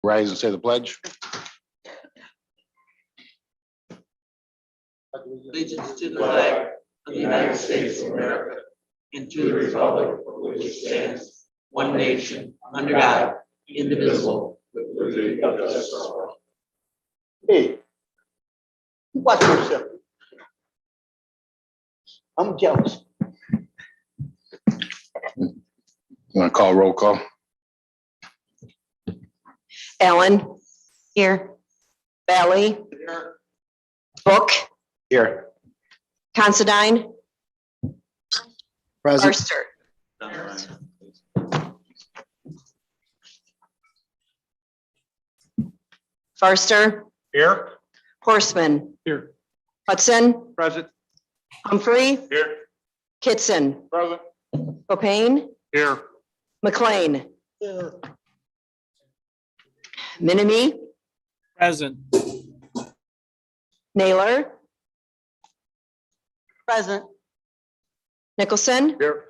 Rise and say the pledge. Allegiance to the flag of the United States of America and to the republic for which it stands, one nation, under God, indivisible, with liberty and justice for all. Hey, watch yourself. I'm jealous. You want to call roll call? Allen. Here. Valley. Book. Here. Considine. Present. Arster. Farster. Here. Horseman. Here. Hudson. Present. Humphrey. Here. Kitson. Present. Copain. Here. McLean. Minimi. Present. Naylor. Present. Nicholson. Here.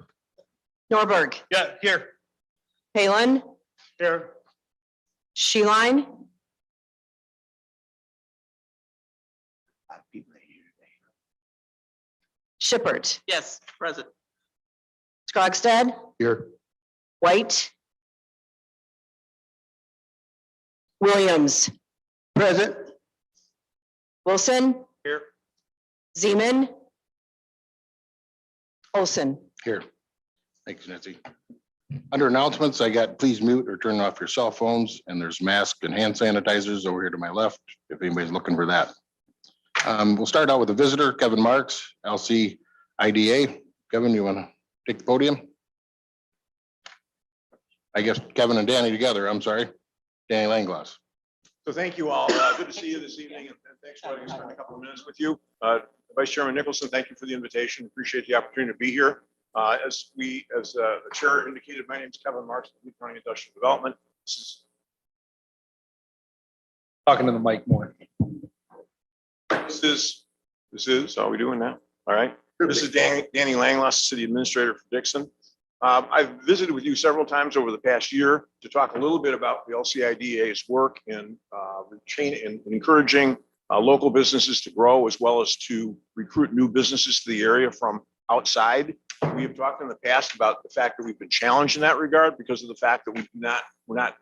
Norberg. Yeah, here. Palin. Here. Sheline. Shippert. Yes, present. Scrogstad. Here. White. Williams. Present. Wilson. Here. Zeman. Olson. Here. Thanks, Nancy. Under announcements, I got please mute or turn off your cell phones, and there's masks and hand sanitizers over here to my left, if anybody's looking for that. We'll start out with a visitor, Kevin Marks, LC IDA. Kevin, you want to take the podium? I guess Kevin and Danny together, I'm sorry. Danny Langloss. So thank you all. Good to see you this evening, and thanks for letting me spend a couple of minutes with you. Vice Chairman Nicholson, thank you for the invitation. Appreciate the opportunity to be here. As the chair indicated, my name is Kevin Marks, Lee County Industrial Development. Talking to the mic more. This is, how are we doing now? All right. This is Danny Langloss, City Administrator for Dixon. I've visited with you several times over the past year to talk a little bit about the LCIDA's work in encouraging local businesses to grow, as well as to recruit new businesses to the area from outside. We have talked in the past about the fact that we've been challenged in that regard because of the fact that we're not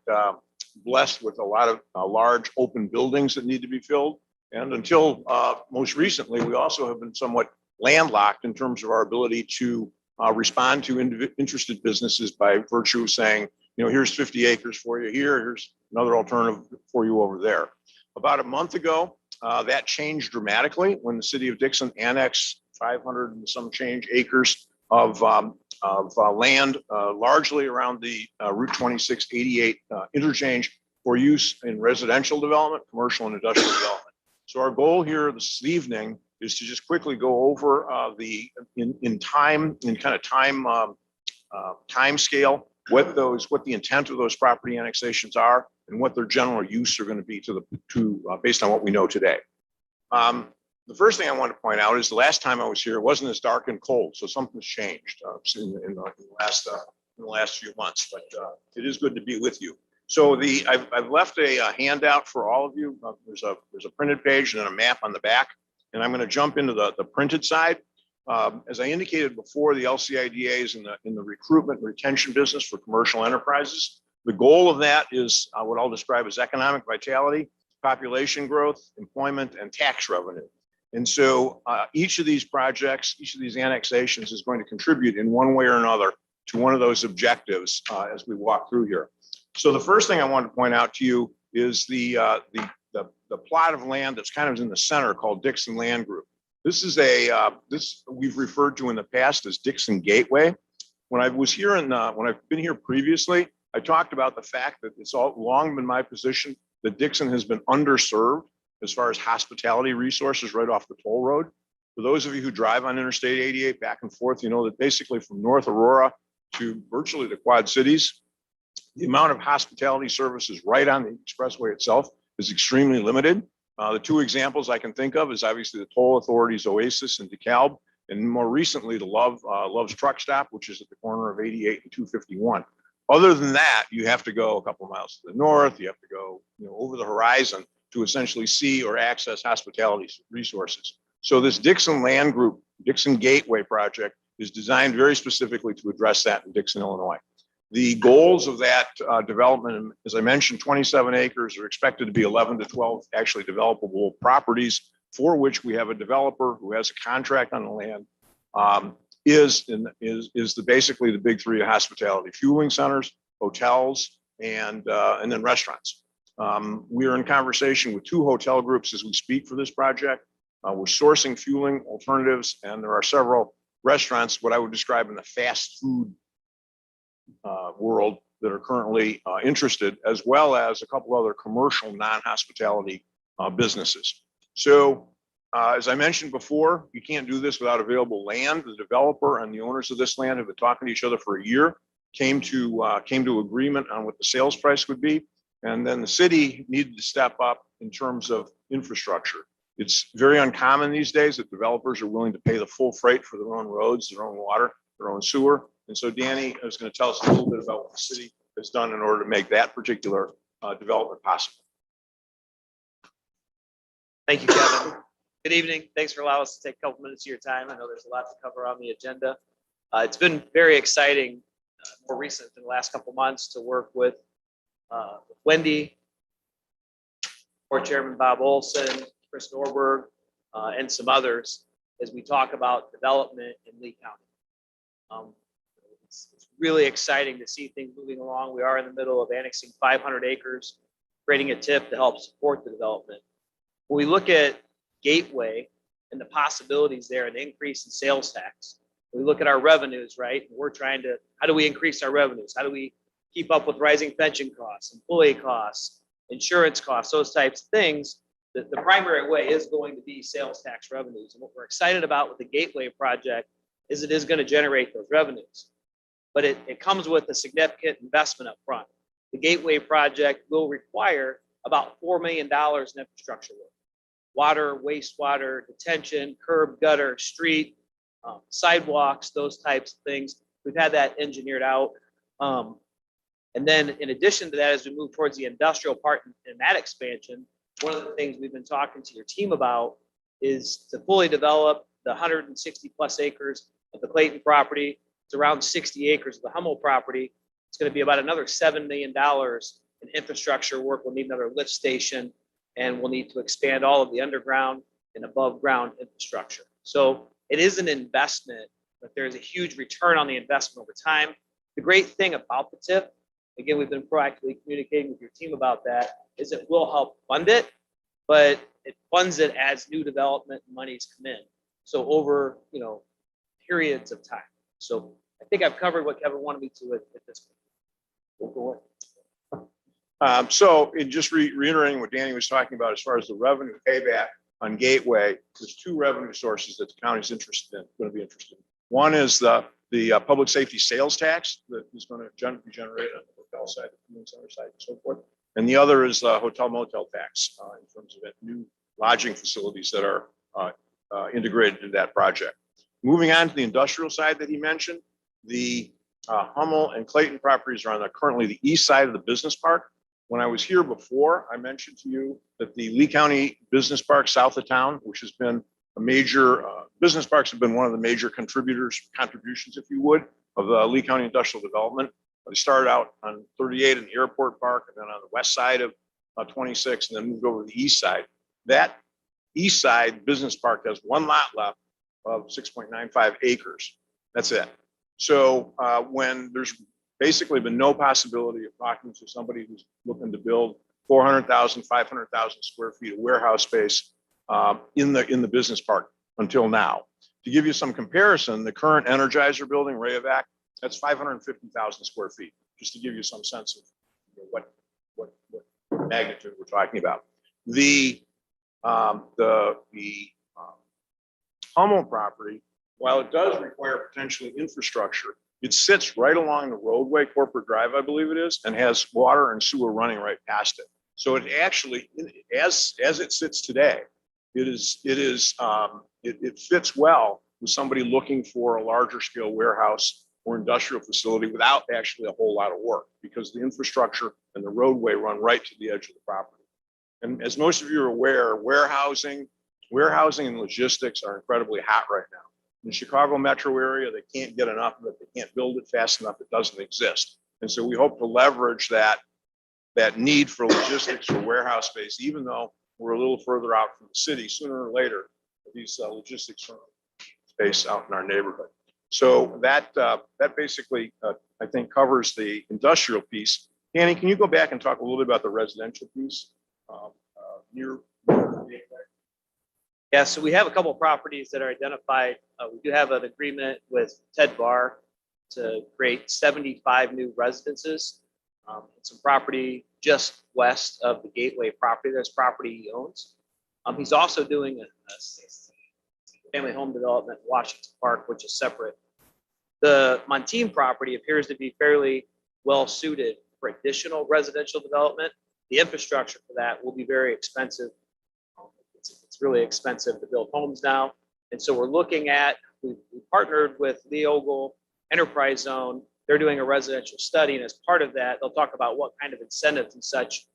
blessed with a lot of large open buildings that need to be filled. And until most recently, we also have been somewhat landlocked in terms of our ability to respond to interested businesses by virtue of saying, you know, here's 50 acres for you here, here's another alternative for you over there. About a month ago, that changed dramatically when the city of Dixon annexed 500 and some change acres of land, largely around the Route 2688 interchange for use in residential development, commercial and industrial development. So our goal here this evening is to just quickly go over time scale, what the intent of those property annexations are and what their general use are going to be based on what we know today. The first thing I want to point out is the last time I was here, it wasn't as dark and cold, so something's changed in the last few months. But it is good to be with you. So I've left a handout for all of you. There's a printed page and then a map on the back, and I'm going to jump into the printed side. As I indicated before, the LCIDA is in the recruitment and retention business for commercial enterprises. The goal of that is what I'll describe as economic vitality, population growth, employment, and tax revenue. And so each of these projects, each of these annexations is going to contribute in one way or another to one of those objectives as we walk through here. So the first thing I want to point out to you is the plot of land that's kind of in the center called Dixon Land Group. This is this we've referred to in the past as Dixon Gateway. When I was here when I've been here previously, I talked about the fact that it's all long been my position that Dixon has been underserved as far as hospitality resources right off the toll road. For those of you who drive on Interstate 88 back and forth, you know that basically from North Aurora to virtually the Quad Cities, the amount of hospitality services right on the expressway itself is extremely limited. The two examples I can think of is obviously the toll authority's Oasis in DeKalb, and more recently the Love's Truck Stop, which is at the corner of 88 and 251. Other than that, you have to go a couple of miles to the north. You have to go, over the horizon to essentially see or access hospitality resources. So this Dixon Land Group, Dixon Gateway project is designed very specifically to address that in Dixon, Illinois. The goals of that development, as I mentioned, 27 acres are expected to be 11 to 12 actually developable properties for which we have a developer who has a contract on the land. Basically the big three of hospitality: fueling centers, hotels, and then restaurants. We are in conversation with 2 hotel groups as we speak for this project. We're sourcing fueling alternatives, and there are several restaurants, what I would describe in the fast food world, that are currently interested, as well as a couple other commercial non-hospitality businesses. So as I mentioned before, you can't do this without available land. The developer and the owners of this land have been talking to each other for a year, came to agreement on what the sales price would be. And then the city needed to step up in terms of infrastructure. It's very uncommon these days that developers are willing to pay the full freight for their own roads, their own water, their own sewer. And so Danny is going to tell us a little bit about what the city has done in order to make that particular development possible. Thank you, Kevin. Good evening. Thanks for allowing us to take a couple minutes of your time. I know there's a lot to cover on the agenda. It's been very exciting, more recent in the last couple months, to work with Wendy, Board Chairman Bob Olson, Chris Norberg, and some others as we talk about development in Lee County. It's really exciting to see things moving along. We are in the middle of annexing 500 acres, creating a TIF to help support the development. When we look at Gateway and the possibilities there and the increase in sales tax, we look at our revenues, right? And we're trying to, how do we increase our revenues? How do we keep up with rising pension costs, employee costs, insurance costs, those types of things? The primary way is going to be sales tax revenues. And what we're excited about with the Gateway project is it is going to generate those revenues. But it comes with a significant investment up front. The Gateway project will require about $4 million in infrastructure work. Water, wastewater, detention, curb, gutter, street, sidewalks, those types of things. We've had that engineered out. And then in addition to that, as we move towards the industrial part in that expansion, one of the things we've been talking to your team about is to fully develop the 160 plus acres of the Clayton property. It's around 60 acres of the Hummel property. It's going to be about another $7 million in infrastructure work. We'll need another lift station, and we'll need to expand all of the underground and above ground infrastructure. So it is an investment, but there's a huge return on the investment over time. The great thing about the TIF, again, we've been proactively communicating with your team about that, is it will help fund it, but it funds it as new development monies come in. So over, periods of time. So I think I've covered what Kevin wanted me to at this point. We'll go on. So in just reiterating what Danny was talking about, as far as the revenue payback on Gateway, there's 2 revenue sources that the county's going to be interested in. One is the public safety sales tax that is going to be generated on the hotel side, the community center side, and so forth. And the other is the hotel motel tax in terms of new lodging facilities that are integrated into that project. Moving on to the industrial side that he mentioned, the Hummel and Clayton properties are on currently the east side of the business park. When I was here before, I mentioned to you that the Lee County Business Park south of town, which has been a major, business parks have been one of the major contributions, if you would, of the Lee County industrial development. They started out on 38 in the airport park, and then on the west side of 26, and then moved over to the east side. That east side business park has 1 lot left of 6.95 acres. That's it. So when there's basically been no possibility of talking to somebody who's looking to build 400,000, 500,000 square feet of warehouse space in the business park until now. To give you some comparison, the current Energizer building, Rayovac, that's 550,000 square feet, just to give you some sense of what magnitude we're talking about. The Hummel property, while it does require potentially infrastructure, it sits right along the roadway, Corporate Drive, I believe it is, and has water and sewer running right past it. So it actually, as it sits today, it fits well with somebody looking for a larger scale warehouse or industrial facility without actually a whole lot of work, because the infrastructure and the roadway run right to the edge of the property. And as most of you are aware, warehousing and logistics are incredibly hot right now. In the Chicago metro area, they can't get enough of it. They can't build it fast enough. It doesn't exist. And so we hope to leverage that need for logistics or warehouse space, even though we're a little further out from the city. Sooner or later, these logistics space out in our neighborhood. So that basically, I think, covers the industrial piece. Danny, can you go back and talk a little bit about the residential piece? Near Yeah, so we have a couple of properties that are identified. We do have an agreement with Ted Barr to create 75 new residences. Some property just west of the Gateway property. There's property he owns. He's also doing a family home development in Washington Park, which is separate. The Montine property appears to be fairly well suited for additional residential development. The infrastructure for that will be very expensive. It's really expensive to build homes now. And so we're looking at, we partnered with Lee Ogle Enterprise Zone. They're doing a residential study. And as part of that, they'll talk about what kind of incentives and such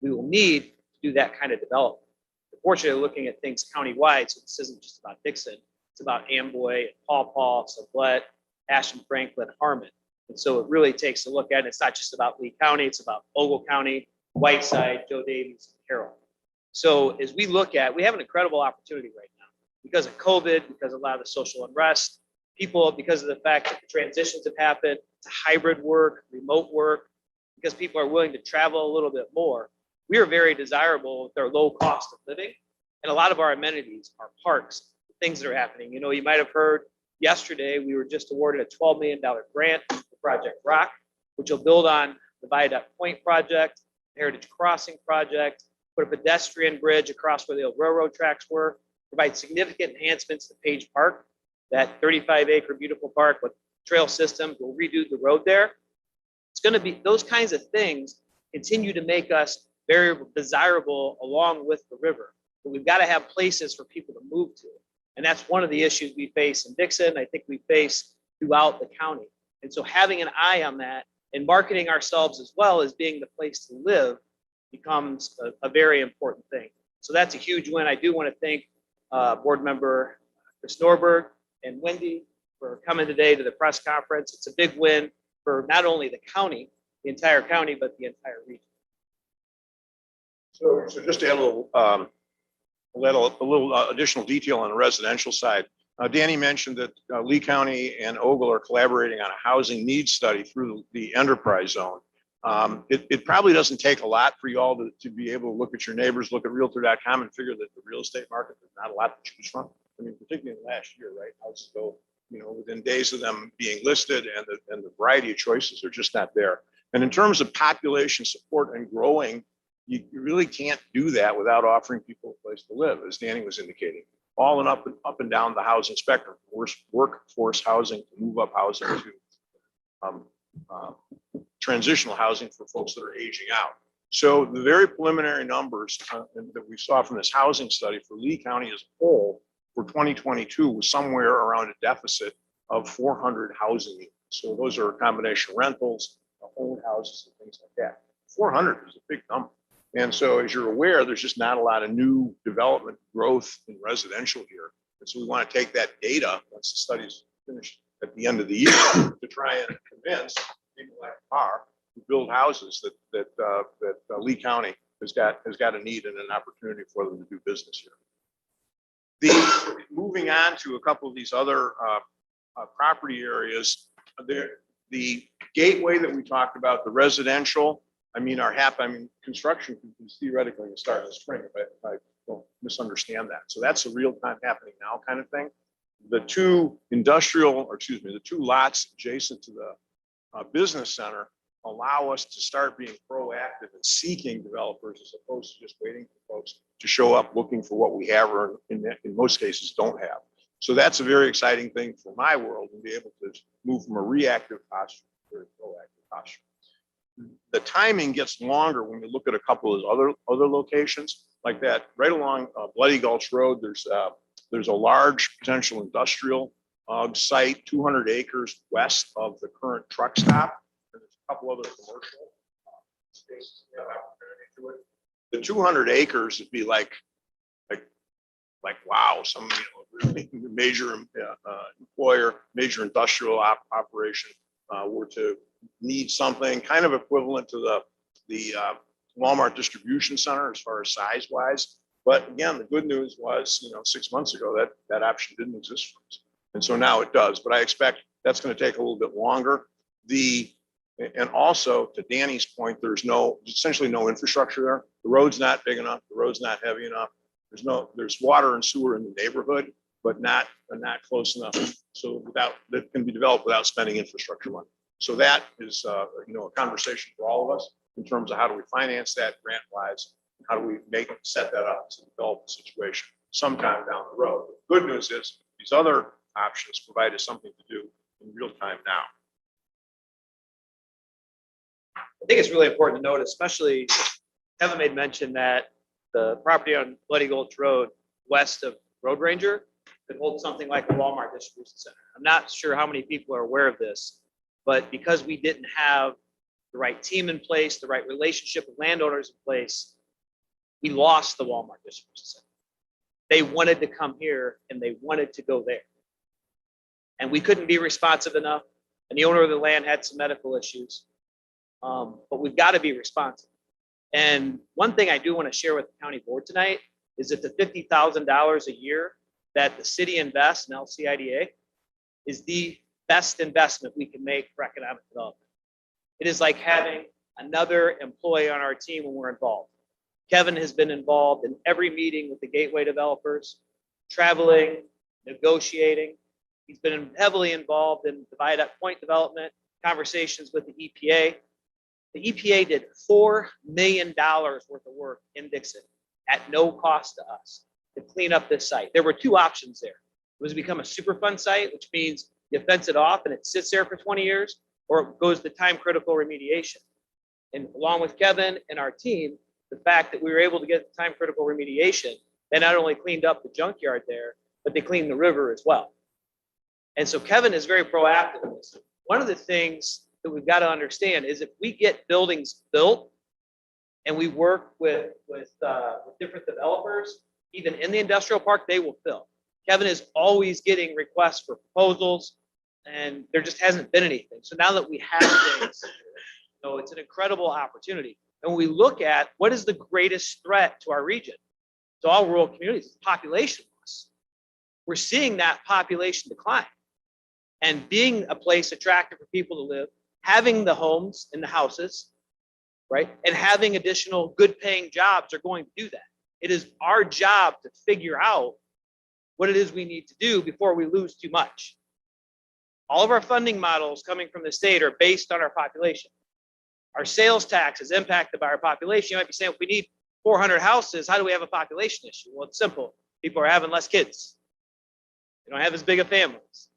we will need to do that kind of development. Unfortunately, looking at things countywide, so this isn't just about Dixon, it's about Amboy, Paw Paw, Sublette, Ashland, Franklin, Harmon. And so it really takes a look at it. It's not just about Lee County, it's about Ogle County, Whiteside, Joe Davies, and Carroll. So as we look at, we have an incredible opportunity right now because of COVID, because of a lot of the social unrest, people, because of the fact that the transitions have happened to hybrid work, remote work, because people are willing to travel a little bit more. We are very desirable with our low cost of living. And a lot of our amenities, our parks, things that are happening. You know, you might have heard yesterday, we were just awarded a $12 million grant for Project Rock, which will build on the Viaduct Point project, the Heritage Crossing project, put a pedestrian bridge across where the old railroad tracks were, provide significant enhancements to Page Park, that 35-acre beautiful park with trail systems. We'll redo the road there. It's going to be those kinds of things continue to make us very desirable along with the river. But we've got to have places for people to move to. And that's one of the issues we face in Dixon. I think we face throughout the county. And so having an eye on that and marketing ourselves as well as being the place to live becomes a very important thing. So that's a huge win. I do want to thank board member Chris Norberg and Wendy for coming today to the press conference. It's a big win for not only the county, the entire county, but the entire region. So just to add a little additional detail on the residential side. Danny mentioned that Lee County and Ogle are collaborating on a housing needs study through the enterprise zone. It probably doesn't take a lot for you all to be able to look at your neighbors, look at realtor.com and figure that the real estate market, there's not a lot to choose from. I mean, particularly in last year, right? Houses go, you know, within days of them being listed, and the variety of choices are just not there. And in terms of population support and growing, you really can't do that without offering people a place to live, as Danny was indicating, all and up and down the housing spectrum. Workforce housing, to move up housing, to transitional housing for folks that are aging out. So the very preliminary numbers that we saw from this housing study for Lee County as a whole for 2022 was somewhere around a deficit of 400 housing units. So those are a combination of rentals, owned houses, and things like that. 400 is a big number. And so as you're aware, there's just not a lot of new development growth in residential here. And so we want to take that data, once the study's finished at the end of the year, to try and convince people like Parr to build houses that Lee County has got a need and an opportunity for them to do business here. Moving on to a couple of these other property areas, the gateway that we talked about, the residential, construction can theoretically start in the spring, if I don't misunderstand that. So that's a real time happening now kind of thing. The two lots adjacent to the business center allow us to start being proactive and seeking developers as opposed to just waiting for folks to show up looking for what we have or in most cases don't have. So that's a very exciting thing for my world, and be able to move from a reactive posture to a proactive posture. The timing gets longer when you look at a couple of other locations like that. Right along Bloody Gulch Road, there's a large potential industrial site 200 acres west of the current truck stop. And there's a couple other commercial spaces we have opportunity to it. The 200 acres would be like wow, some really major employer, major industrial operation were to need something kind of equivalent to the Walmart distribution center as far as size wise. But again, the good news was, 6 months ago that option didn't exist for us. And so now it does, but I expect that's going to take a little bit longer. And also to Danny's point, there's essentially no infrastructure there. The road's not big enough. The road's not heavy enough. There's water and sewer in the neighborhood, but not close enough. So that can be developed without spending infrastructure money. So that is, a conversation for all of us in terms of how do we finance that grant wise? How do we set that up to develop the situation sometime down the road? The good news is these other options provide us something to do in real time now. I think it's really important to note, especially Kevin made mention that the property on Bloody Gulch Road west of Road Ranger could hold something like a Walmart distribution center. I'm not sure how many people are aware of this, but because we didn't have the right team in place, the right relationship with landowners in place, we lost the Walmart distribution center. They wanted to come here and they wanted to go there. And we couldn't be responsive enough. And the owner of the land had some medical issues. But we've got to be responsive. And one thing I do want to share with the county board tonight is that the $50,000 a year that the city invests in LCIDA is the best investment we can make for economic development. It is like having another employee on our team when we're involved. Kevin has been involved in every meeting with the Gateway developers, traveling, negotiating. He's been heavily involved in Divide Up Point development, conversations with the EPA. The EPA did $4 million worth of work in Dixon at no cost to us to clean up this site. There were two options there. It was to become a Superfund site, which means you fence it off and it sits there for 20 years, or it goes to time critical remediation. And along with Kevin and our team, the fact that we were able to get time critical remediation, they not only cleaned up the junkyard there, but they cleaned the river as well. And so Kevin is very proactive in this. One of the things that we've got to understand is if we get buildings built and we work with different developers, even in the industrial park, they will fill. Kevin is always getting requests for proposals and there just hasn't been anything. So now that we have things, it's an incredible opportunity. And when we look at what is the greatest threat to our region, to all rural communities, it's population loss. We're seeing that population decline. And being a place attractive for people to live, having the homes and the houses, right? And having additional good paying jobs are going to do that. It is our job to figure out what it is we need to do before we lose too much. All of our funding models coming from the state are based on our population. Our sales tax is impacted by our population. You might be saying, if we need 400 houses, how do we have a population issue? Well, it's simple. People are having less kids. They don't have as big of families,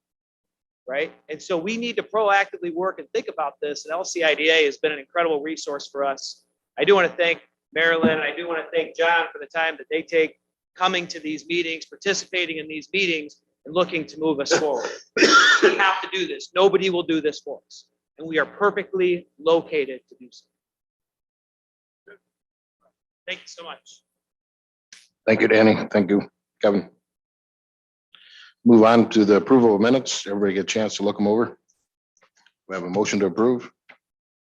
right? And so we need to proactively work and think about this. And LCIDA has been an incredible resource for us. I do want to thank Marilyn. I do want to thank John for the time that they take coming to these meetings, participating in these meetings, and looking to move us forward. We have to do this. Nobody will do this for us. And we are perfectly located to do so. Thank you so much. Thank you, Danny. Thank you, Kevin. Move on to the approval of minutes. Everybody get a chance to look them over. We have a motion to approve.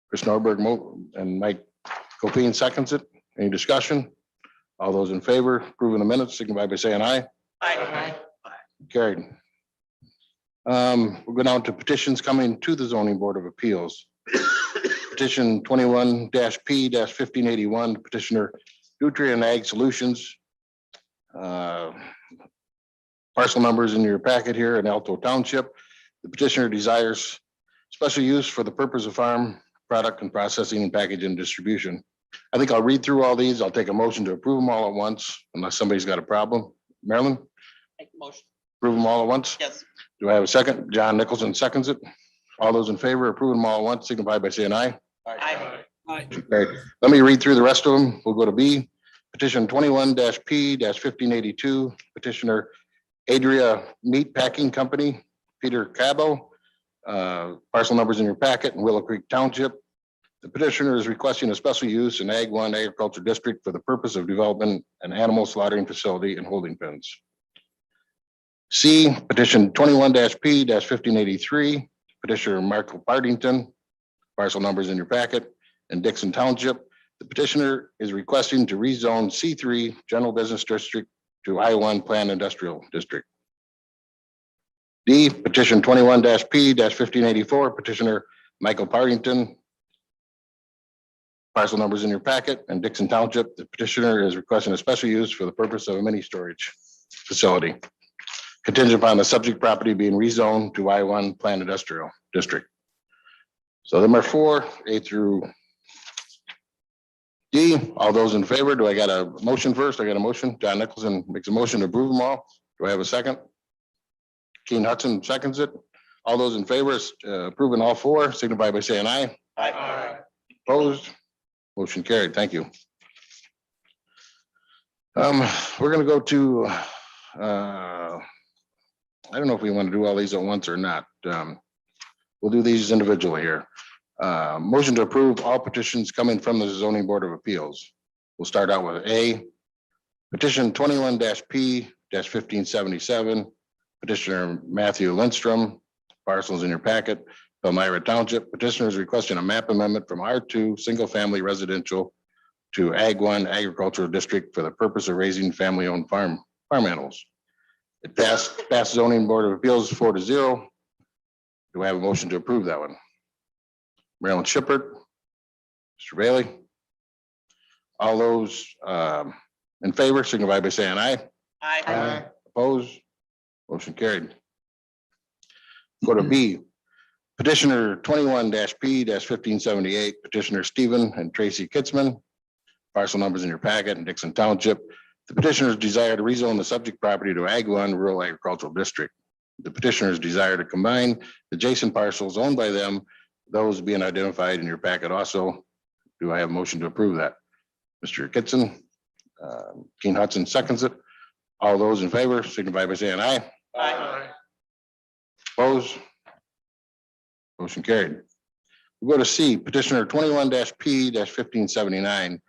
Chris Norberg and Mike Copine seconds it. Any discussion? All those in favor approving the minutes, signify by saying aye. Aye. Carried. We'll go down to petitions coming to the Zoning Board of Appeals. Petition 21-P-1581, petitioner Nutrient Ag Solutions. Parcel numbers in your packet here in Alto Township. The petitioner desires special use for the purpose of farm product and processing and packaging and distribution. I think I'll read through all these. I'll take a motion to approve them all at once unless somebody's got a problem. Marilyn, Make the motion. approve them all at once? Yes. Do I have a second? John Nicholson seconds it. All those in favor, approve them all at once, signify by saying aye. Aye. Okay, let me read through the rest of them. We'll go to B. Petition 21-P-1582, petitioner Adria Meat Packing Company, Peter Cabo. Parcel numbers in your packet in Willow Creek Township. The petitioner is requesting a special use in Ag 1 Agriculture District for the purpose of development an animal slaughtering facility and holding pens. C, petition 21-P-1583, petitioner Michael Partington, parcel numbers in your packet, in Dixon Township. The petitioner is requesting to rezone C3 General Business District to I1 Planned Industrial District. D, petition 21-P-1584, petitioner Michael Partington, parcel numbers in your packet, and Dixon Township. The petitioner is requesting a special use for the purpose of a mini storage facility, contingent upon the subject property being rezoned to I1 Planned Industrial District. So them are 4, A through D. All those in favor, do I got a motion first? I got a motion. John Nicholson makes a motion to approve them all. Do I have a second? Keen Hudson seconds it. All those in favor, approving all 4, signify by saying aye. Aye. Opposed? Motion carried. Thank you. We're gonna go to, I don't know if we want to do all these at once or not. We'll do these individually here. Motion to approve all petitions coming from the Zoning Board of Appeals. We'll start out with A, petition 21-P-1577, petitioner Matthew Lindstrom, parcels in your packet, Elmira Township. Petitioner is requesting a map amendment from R2 Single Family Residential to Ag 1 Agricultural District for the purpose of raising family-owned farm animals. It passed Zoning Board of Appeals 4-0. Do I have a motion to approve that one? Marilyn Shippert, Mr. Bailey. All those in favor, signify by saying aye. Aye. Opposed? Motion carried. Go to B. Petitioner 21-P-1578, petitioner Stephen and Tracy Kitzman, parcel numbers in your packet in Dixon Township. The petitioners desire to rezone the subject property to Ag 1 Rural Agricultural District. The petitioners desire to combine adjacent parcels owned by them, those being identified in your packet also. Do I have a motion to approve that? Mr. Kitson, Keen Hudson seconds it. All those in favor, signify by saying aye. Aye. Opposed? Motion carried. We go to C, petitioner 21-P-1579,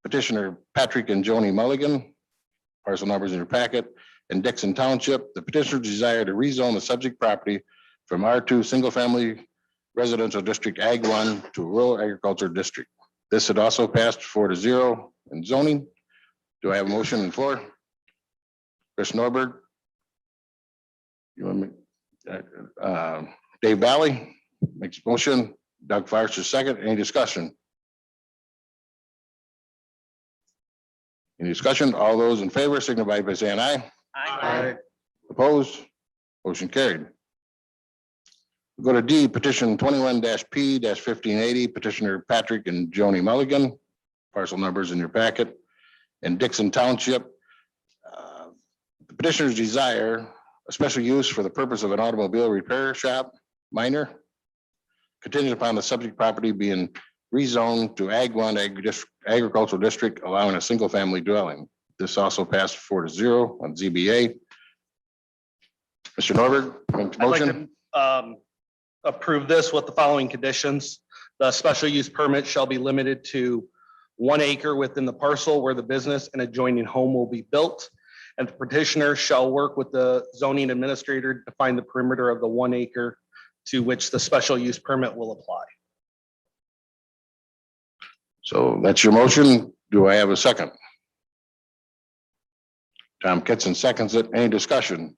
petitioner Patrick and Joni Mulligan, parcel numbers in your packet, in Dixon Township. The petitioners desire to rezone the subject property from R2 Single Family Residential District Ag 1 to Rural Agriculture District. This had also passed 4-0 in zoning. Do I have a motion on the floor? Chris Norberg? You want me? Dave Valley makes a motion. Doug Forster second. Any discussion? Any discussion? All those in favor signify by saying aye. Aye. Opposed? Motion carried. We go to D, petition 21-P-1580, petitioner Patrick and Joni Mulligan, parcel numbers in your packet, in Dixon Township. The petitioners desire a special use for the purpose of an automobile repair shop, minor, contingent upon the subject property being rezoned to Ag 1 Agricultural District, allowing a single family dwelling. This also passed 4-0 on ZBA. Mr. Norberg, make the I'd like motion. to approve this with the following conditions. The special use permit shall be limited to 1 acre within the parcel where the business and adjoining home will be built. And the petitioner shall work with the zoning administrator to define the perimeter of the 1 acre to which the special use permit will apply. So that's your motion. Do I have a second? Tom Kitson seconds it. Any discussion?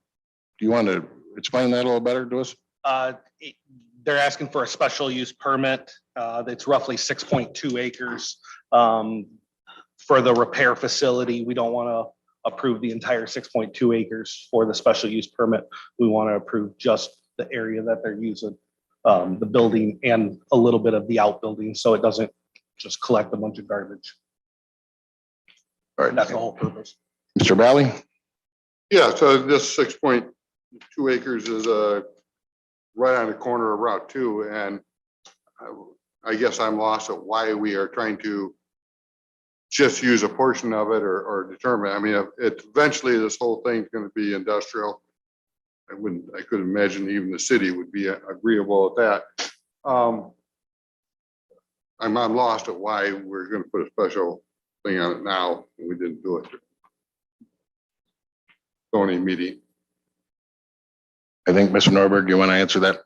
Do you want to explain that a little better to us? They're asking for a special use permit. That's roughly 6.2 acres for the repair facility. We don't want to approve the entire 6.2 acres for the special use permit. We want to approve just the area that they're using, the building and a little bit of the outbuilding, so it doesn't just collect a bunch of garbage. All right, That's the whole purpose. Mr. Valley? Yeah, so this 6.2 acres is right on the corner of Route 2, and I guess I'm lost at why we are trying to just use a portion of it or determine. I mean, eventually this whole thing's going to be industrial. I couldn't imagine even the city would be agreeable with that. I'm lost at why we're gonna put a special thing on it now, and we didn't do it. Zoning meeting. I think, Mr. Norberg, you want to answer that?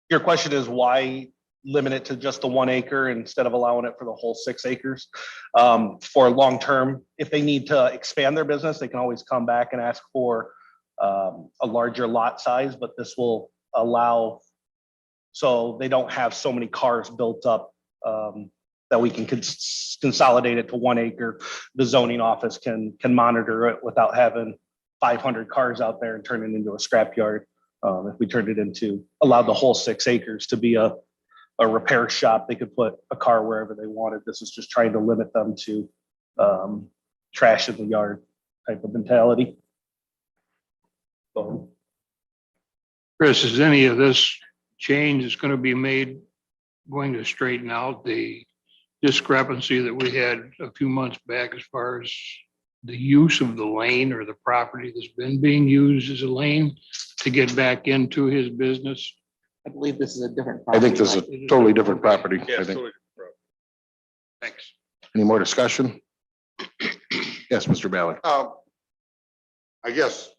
Your question is why limit it to just the 1 acre instead of allowing it for the whole 6 acres? For long term, if they need to expand their business, they can always come back and ask for a larger lot size, but this will allow, so they don't have so many cars built up, that we can consolidate it to 1 acre. The zoning office can monitor it without having 500 cars out there and turn it into a scrapyard. If we turned it into, allowed the whole 6 acres to be a repair shop, they could put a car wherever they wanted. This is just trying to limit them to trash in the yard type of mentality. So, Chris, is any of this change that's going to be made going to straighten out the discrepancy that we had a few months back as far as the use of the lane or the property that's been being used as a lane to get back into his business? I believe this is a different. I think this is a totally different property. I think. Thanks. Any more discussion? Yes, Mr. Ballard. I guess,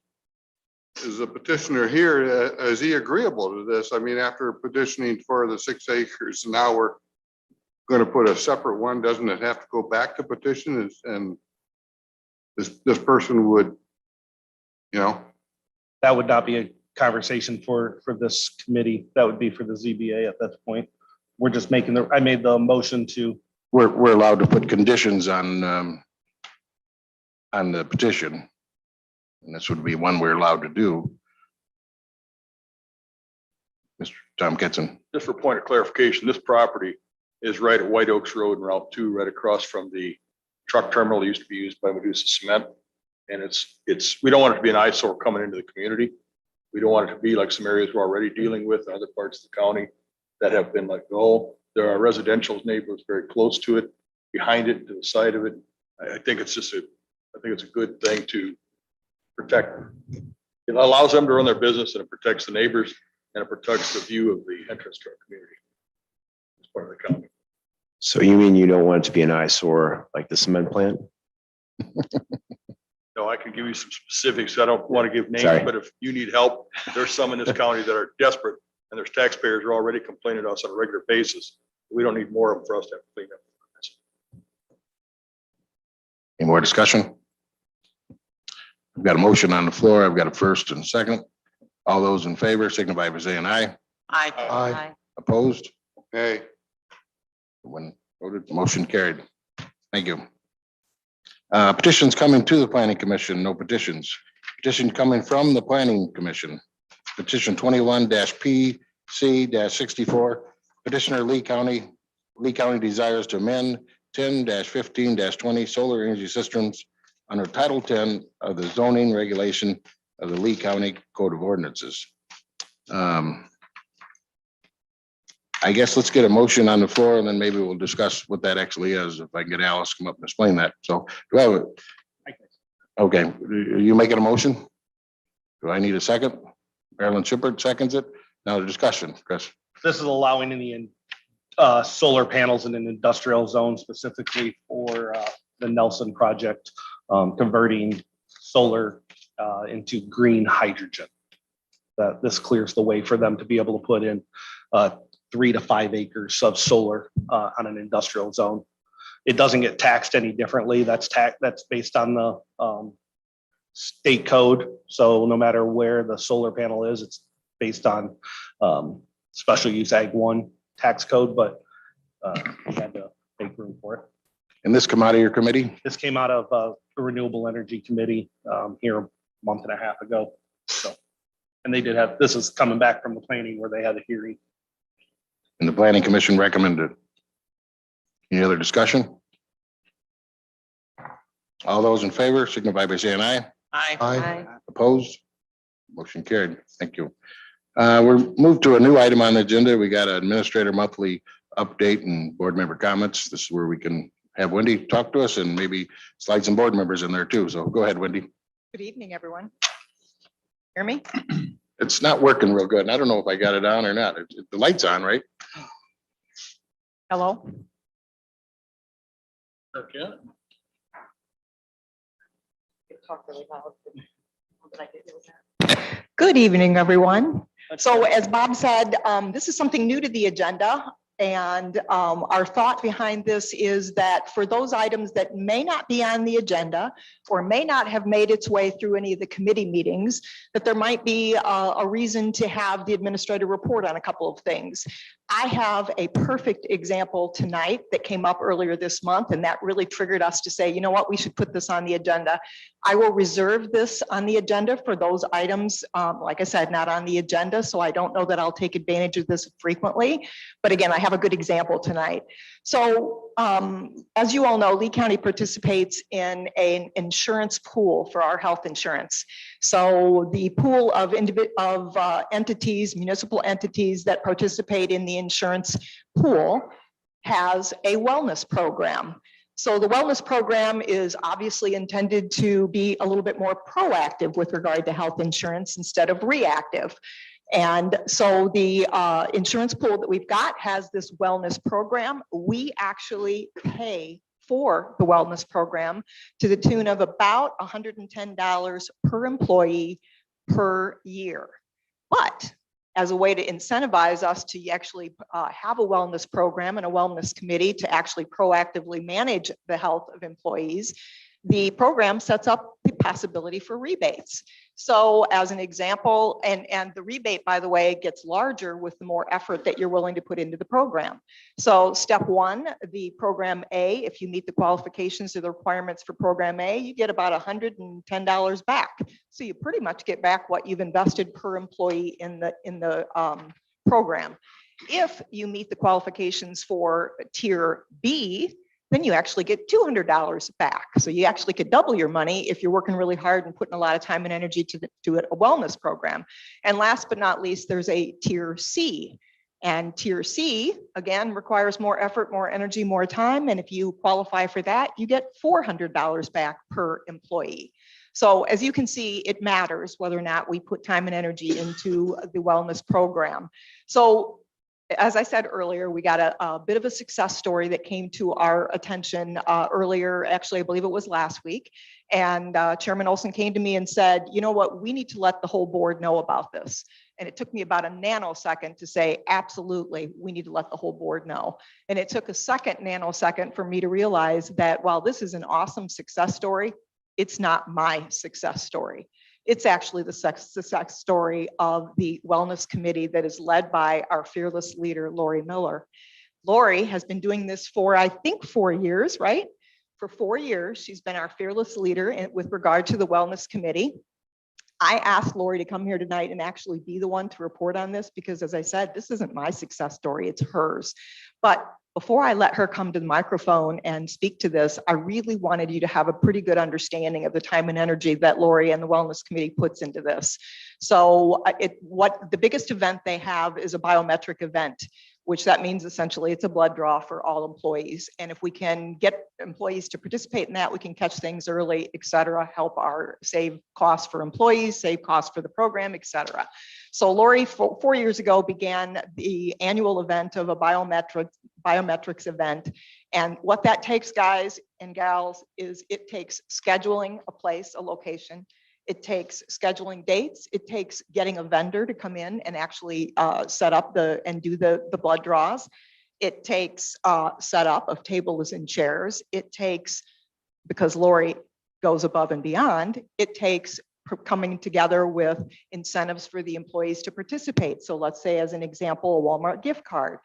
is the petitioner here, is he agreeable to this? I mean, after petitioning for the 6 acres, now we're going to put a separate one. Doesn't it have to go back to petition? And this person would, you know, that would not be a conversation for this committee. That would be for the ZBA at that point. We're just making I made the motion to. We're allowed to put conditions on the petition. And this would be one we're allowed to do. Mr. Tom Kitson. Just for point of clarification, this property is right at White Oaks Road and Route 2, right across from the truck terminal that used to be used by Medusa Cement. And we don't want it to be an eyesore coming into the community. We don't want it to be like some areas we're already dealing with in other parts of the county that have been let go. There are residential neighborhoods very close to it, behind it, to the side of it. I think it's a good thing to protect. It allows them to run their business, and it protects the neighbors, and it protects the view of the entrance to our community as part of the county. So you mean you don't want it to be an eyesore like the cement plant? No, I can give you some specifics. I don't want to give names, Sorry. but if you need help, there's some in this county that are desperate, and there's taxpayers who are already complaining to us on a regular basis. We don't need more of them for us to have to clean up. Any more discussion? I've got a motion on the floor. I've got a first and a second. All those in favor signify by saying aye. Aye. Opposed? hey, When voted, motion carried. Thank you. Petitions coming to the planning commission, no petitions. Petition coming from the planning commission. Petition 21-PC-64. Petitioner Lee County desires to amend 10-15-20 solar energy systems under Title 10 of the zoning regulation of the Lee County Code of Ordinances. I guess let's get a motion on the floor, and then maybe we'll discuss what that actually is. If I can get Alice to come up and explain that. So do I have it? Okay, are you making a motion? Do I need a second? Marilyn Shippert seconds it. Now the discussion, Chris. This is allowing in the solar panels in an industrial zone specifically for the Nelson project, converting solar into green hydrogen. This clears the way for them to be able to put in 3 to 5 acres of solar on an industrial zone. It doesn't get taxed any differently. That's based on the state code. So no matter where the solar panel is, it's based on special use Ag 1 tax code, but we had to make room for it. And this come out of your committee? This came out of the Renewable Energy Committee here a month and a half ago. So, and they did have, this is coming back from the planning where they had a hearing. And the planning commission recommended. Any other discussion? All those in favor signify by saying aye. Aye. Opposed? Motion carried. Thank you. We're moved to a new item on the agenda. We got an administrator monthly update and board member comments. This is where we can have Wendy talk to us and maybe slide some board members in there too. So go ahead, Wendy. Good evening, everyone. Hear me? It's not working real good. And I don't know if I got it on or not. The light's on, right? Hello? Okay. Talk really loud. Good evening, everyone. So as Bob said, this is something new to the agenda. And our thought behind this is that for those items that may not be on the agenda or may not have made its way through any of the committee meetings, that there might be a reason to have the administrative report on a couple of things. I have a perfect example tonight that came up earlier this month, and that really triggered us to say, you know what, we should put this on the agenda. I will reserve this on the agenda for those items, like I said, not on the agenda, so I don't know that I'll take advantage of this frequently. But again, I have a good example tonight. So as you all know, Lee County participates in an insurance pool for our health insurance. So the pool of entities, municipal entities that participate in the insurance pool has a wellness program. So the wellness program is obviously intended to be a little bit more proactive with regard to health insurance instead of reactive. And so the insurance pool that we've got has this wellness program. We actually pay for the wellness program to the tune of about $110 per employee per year. But as a way to incentivize us to actually have a wellness program and a wellness committee to actually proactively manage the health of employees, the program sets up the possibility for rebates. So as an example, and the rebate, by the way, gets larger with the more effort that you're willing to put into the program. So step one, the program A, if you meet the qualifications or the requirements for program A, you get about $110 back. So you pretty much get back what you've invested per employee in the program. If you meet the qualifications for tier B, then you actually get $200 back. So you actually could double your money if you're working really hard and putting a lot of time and energy to a wellness program. And last but not least, there's a tier C. And tier C, again, requires more effort, more energy, more time. And if you qualify for that, you get $400 back per employee. So as you can see, it matters whether or not we put time and energy into the wellness program. So as I said earlier, we got a bit of a success story that came to our attention earlier. Actually, I believe it was last week. And Chairman Olson came to me and said, you know what, we need to let the whole board know about this. And it took me about a nanosecond to say, absolutely, we need to let the whole board know. And it took a second nanosecond for me to realize that while this is an awesome success story, it's not my success story. It's actually the success story of the wellness committee that is led by our fearless leader, Lori Miller. Lori has been doing this for, I think, 4 years, right? For 4 years, she's been our fearless leader with regard to the wellness committee. I asked Lori to come here tonight and actually be the one to report on this because, as I said, this isn't my success story, it's hers. But before I let her come to the microphone and speak to this, I really wanted you to have a pretty good understanding of the time and energy that Lori and the Wellness Committee puts into this. So what the biggest event they have is a biometric event, which that means essentially it's a blood draw for all employees. And if we can get employees to participate in that, we can catch things early, et cetera, help our save costs for employees, save costs for the program, et cetera. So Lori, 4 years ago, began the annual event of a biometrics event. And what that takes, guys and gals, is it takes scheduling a place, a location. It takes scheduling dates. It takes getting a vendor to come in and actually set up and do the blood draws. It takes setup of tables and chairs. It takes, because Lori goes above and beyond, it takes coming together with incentives for the employees to participate. So let's say, as an example, a Walmart gift card.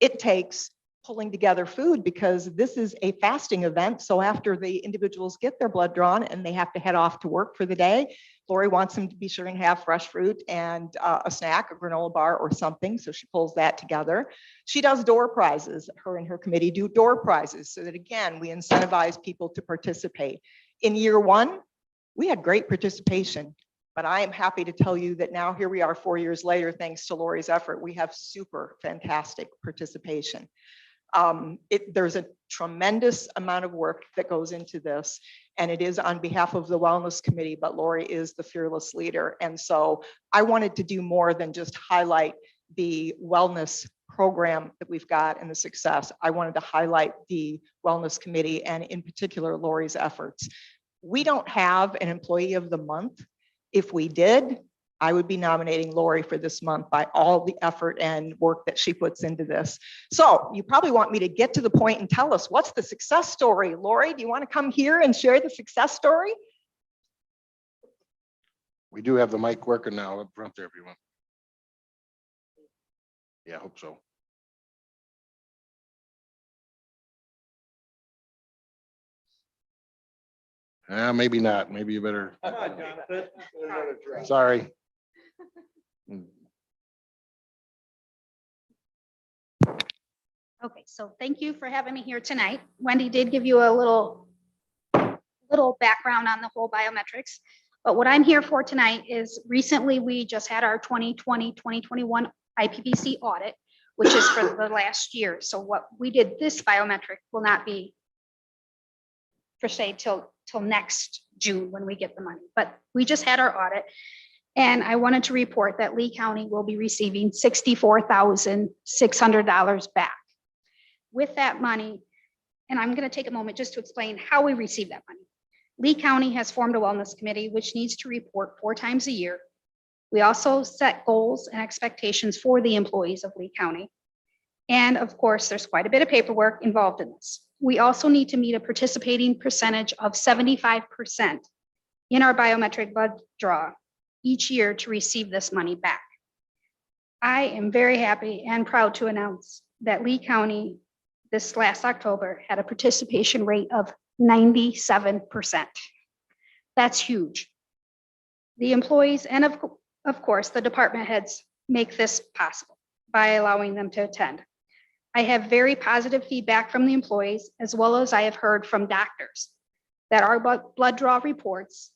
It takes pulling together food because this is a fasting event. So after the individuals get their blood drawn and they have to head off to work for the day, Lori wants them to be sure and have fresh fruit and a snack, a granola bar or something. So she pulls that together. She does door prizes. Her and her committee do door prizes so that, again, we incentivize people to participate. In year one, we had great participation, but I am happy to tell you that now here we are 4 years later, thanks to Lori's effort, we have super fantastic participation. There's a tremendous amount of work that goes into this, and it is on behalf of the Wellness Committee, but Lori is the fearless leader. And so I wanted to do more than just highlight the wellness program that we've got and the success. I wanted to highlight the Wellness Committee and in particular Lori's efforts. We don't have an employee of the month. If we did, I would be nominating Lori for this month by all the effort and work that she puts into this. So you probably want me to get to the point and tell us what's the success story. Lori, do you want to come here and share the success story? We do have the mic working now up front there, everyone. Yeah, I hope so. Maybe not. Maybe you better. Sorry. Okay, so thank you for having me here tonight. Wendy did give you a little background on the whole biometrics. But what I'm here for tonight is recently we just had our 2020, 2021 IPPC audit, which is for the last year. So what we did this biometric will not be per se till next June when we get the money. But we just had our audit. And I wanted to report that Lee County will be receiving $64,600 back. With that money, and I'm going to take a moment just to explain how we receive that money. Lee County has formed a wellness committee, which needs to report 4 times a year. We also set goals and expectations for the employees of Lee County. And of course, there's quite a bit of paperwork involved in this. We also need to meet a participating percentage of 75% in our biometric blood draw each year to receive this money back. I am very happy and proud to announce that Lee County this last October had a participation rate of 97%. That's huge. The employees and of course, the department heads make this possible by allowing them to attend. I have very positive feedback from the employees, as well as I have heard from doctors that our blood draw reports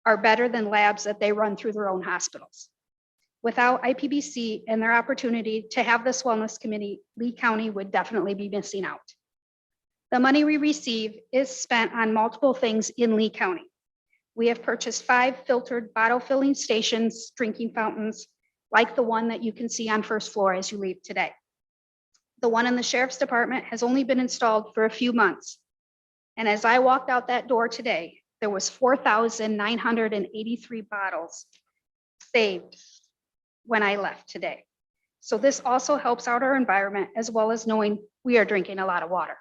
are better than labs that they run through their own hospitals. Without IPBC and their opportunity to have this wellness committee, Lee County would definitely be missing out. The money we receive is spent on multiple things in Lee County. We have purchased 5 filtered bottle filling stations, drinking fountains, like the one that you can see on first floor as you leave today. The one in the sheriff's department has only been installed for a few months. And as I walked out that door today, there was 4,983 bottles saved when I left today. So this also helps out our environment, as well as knowing we are drinking a lot of water.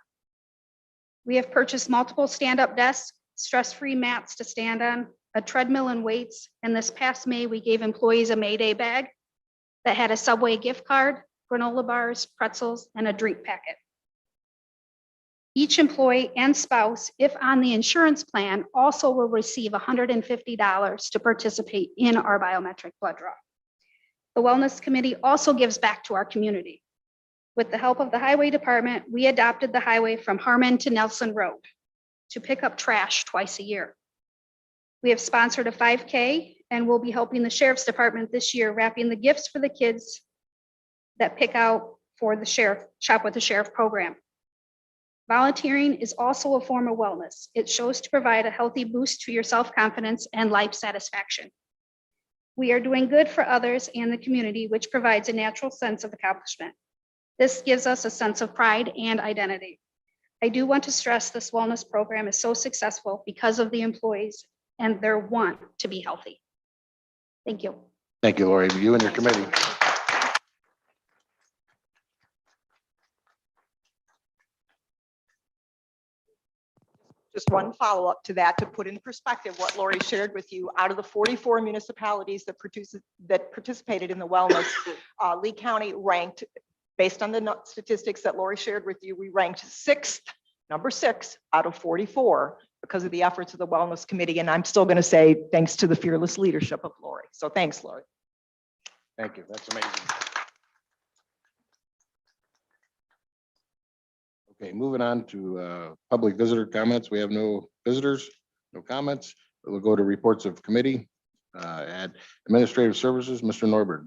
We have purchased multiple stand-up desks, stress-free mats to stand on, a treadmill and weights, and this past May, we gave employees a May Day bag that had a Subway gift card, granola bars, pretzels, and a drink packet. Each employee and spouse, if on the insurance plan, also will receive $150 to participate in our biometric blood draw. The Wellness Committee also gives back to our community. With the help of the Highway Department, we adopted the highway from Harmon to Nelson Road to pick up trash twice a year. We have sponsored a 5K and will be helping the Sheriff's Department this year, wrapping the gifts for the kids that pick out for the Sheriff Shop with the Sheriff program. Volunteering is also a form of wellness. It shows to provide a healthy boost to your self-confidence and life satisfaction. We are doing good for others and the community, which provides a natural sense of accomplishment. This gives us a sense of pride and identity. I do want to stress this wellness program is so successful because of the employees and their want to be healthy. Thank you. Thank you, Lori. You and your committee. Just one follow-up to that to put in perspective what Lori shared with you. Out of the 44 municipalities that participated in the wellness, Lee County ranked, based on the statistics that Lori shared with you, we ranked number 6 out of 44 because of the efforts of the Wellness Committee. And I'm still going to say thanks to the fearless leadership of Lori. So thanks, Lori. Thank you. That's amazing. Okay, moving on to public visitor comments. We have no visitors, no comments. We'll go to reports of committee. At Administrative Services, Mr. Norbert.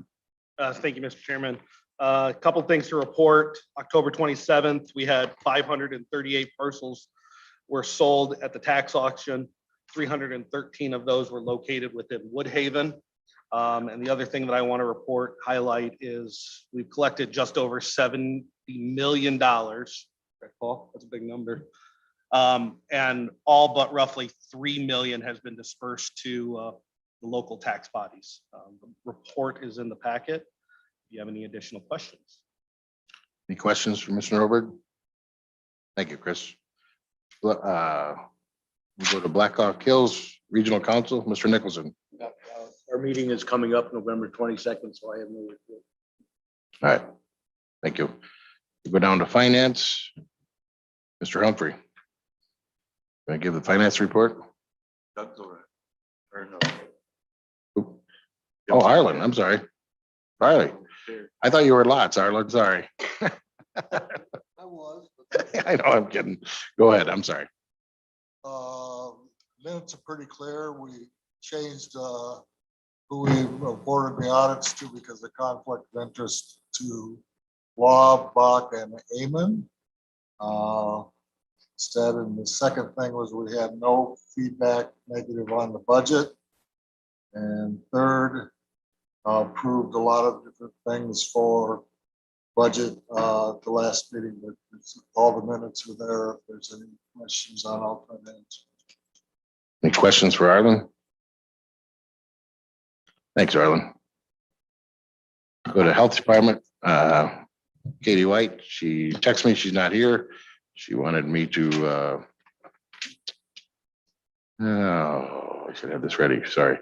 Thank you, Mr. Chairman. A couple things to report. October 27th, we had 538 parcels were sold at the tax auction. 313 of those were located within Woodhaven. And the other thing that I want to report, highlight, is we've collected just over $70 million. Right, Paul? That's a big number. And all but roughly 3 million has been dispersed to the local tax bodies. The report is in the packet. If you have any additional questions. Any questions for Mr. Norberg? Thank you, Chris. We go to Blackhawk Hills Regional Council, Mr. Nicholson. Our meeting is coming up November 22nd, so I have no report. All right, thank you. We go down to finance. Mr. Humphrey. Can I give the finance report? That's all right. Or no. Oh, Arlen, I'm sorry. Riley, I thought you were lots, Arlen, sorry. I was. I know, I'm kidding. Go ahead, I'm sorry. Minutes are pretty clear. We changed who we reported the audits to because of conflict of interest to Law, Bach, and Amon. Instead, and the second thing was we had no feedback negative on the budget. And third, approved a lot of different things for budget the last meeting, but all the minutes are there. If there's any questions on all finance. Any questions for Arlen? Thanks, Arlen. Go to Health Department. Katie White, she texted me, she's not here. She wanted me to, oh, I should have this ready, sorry.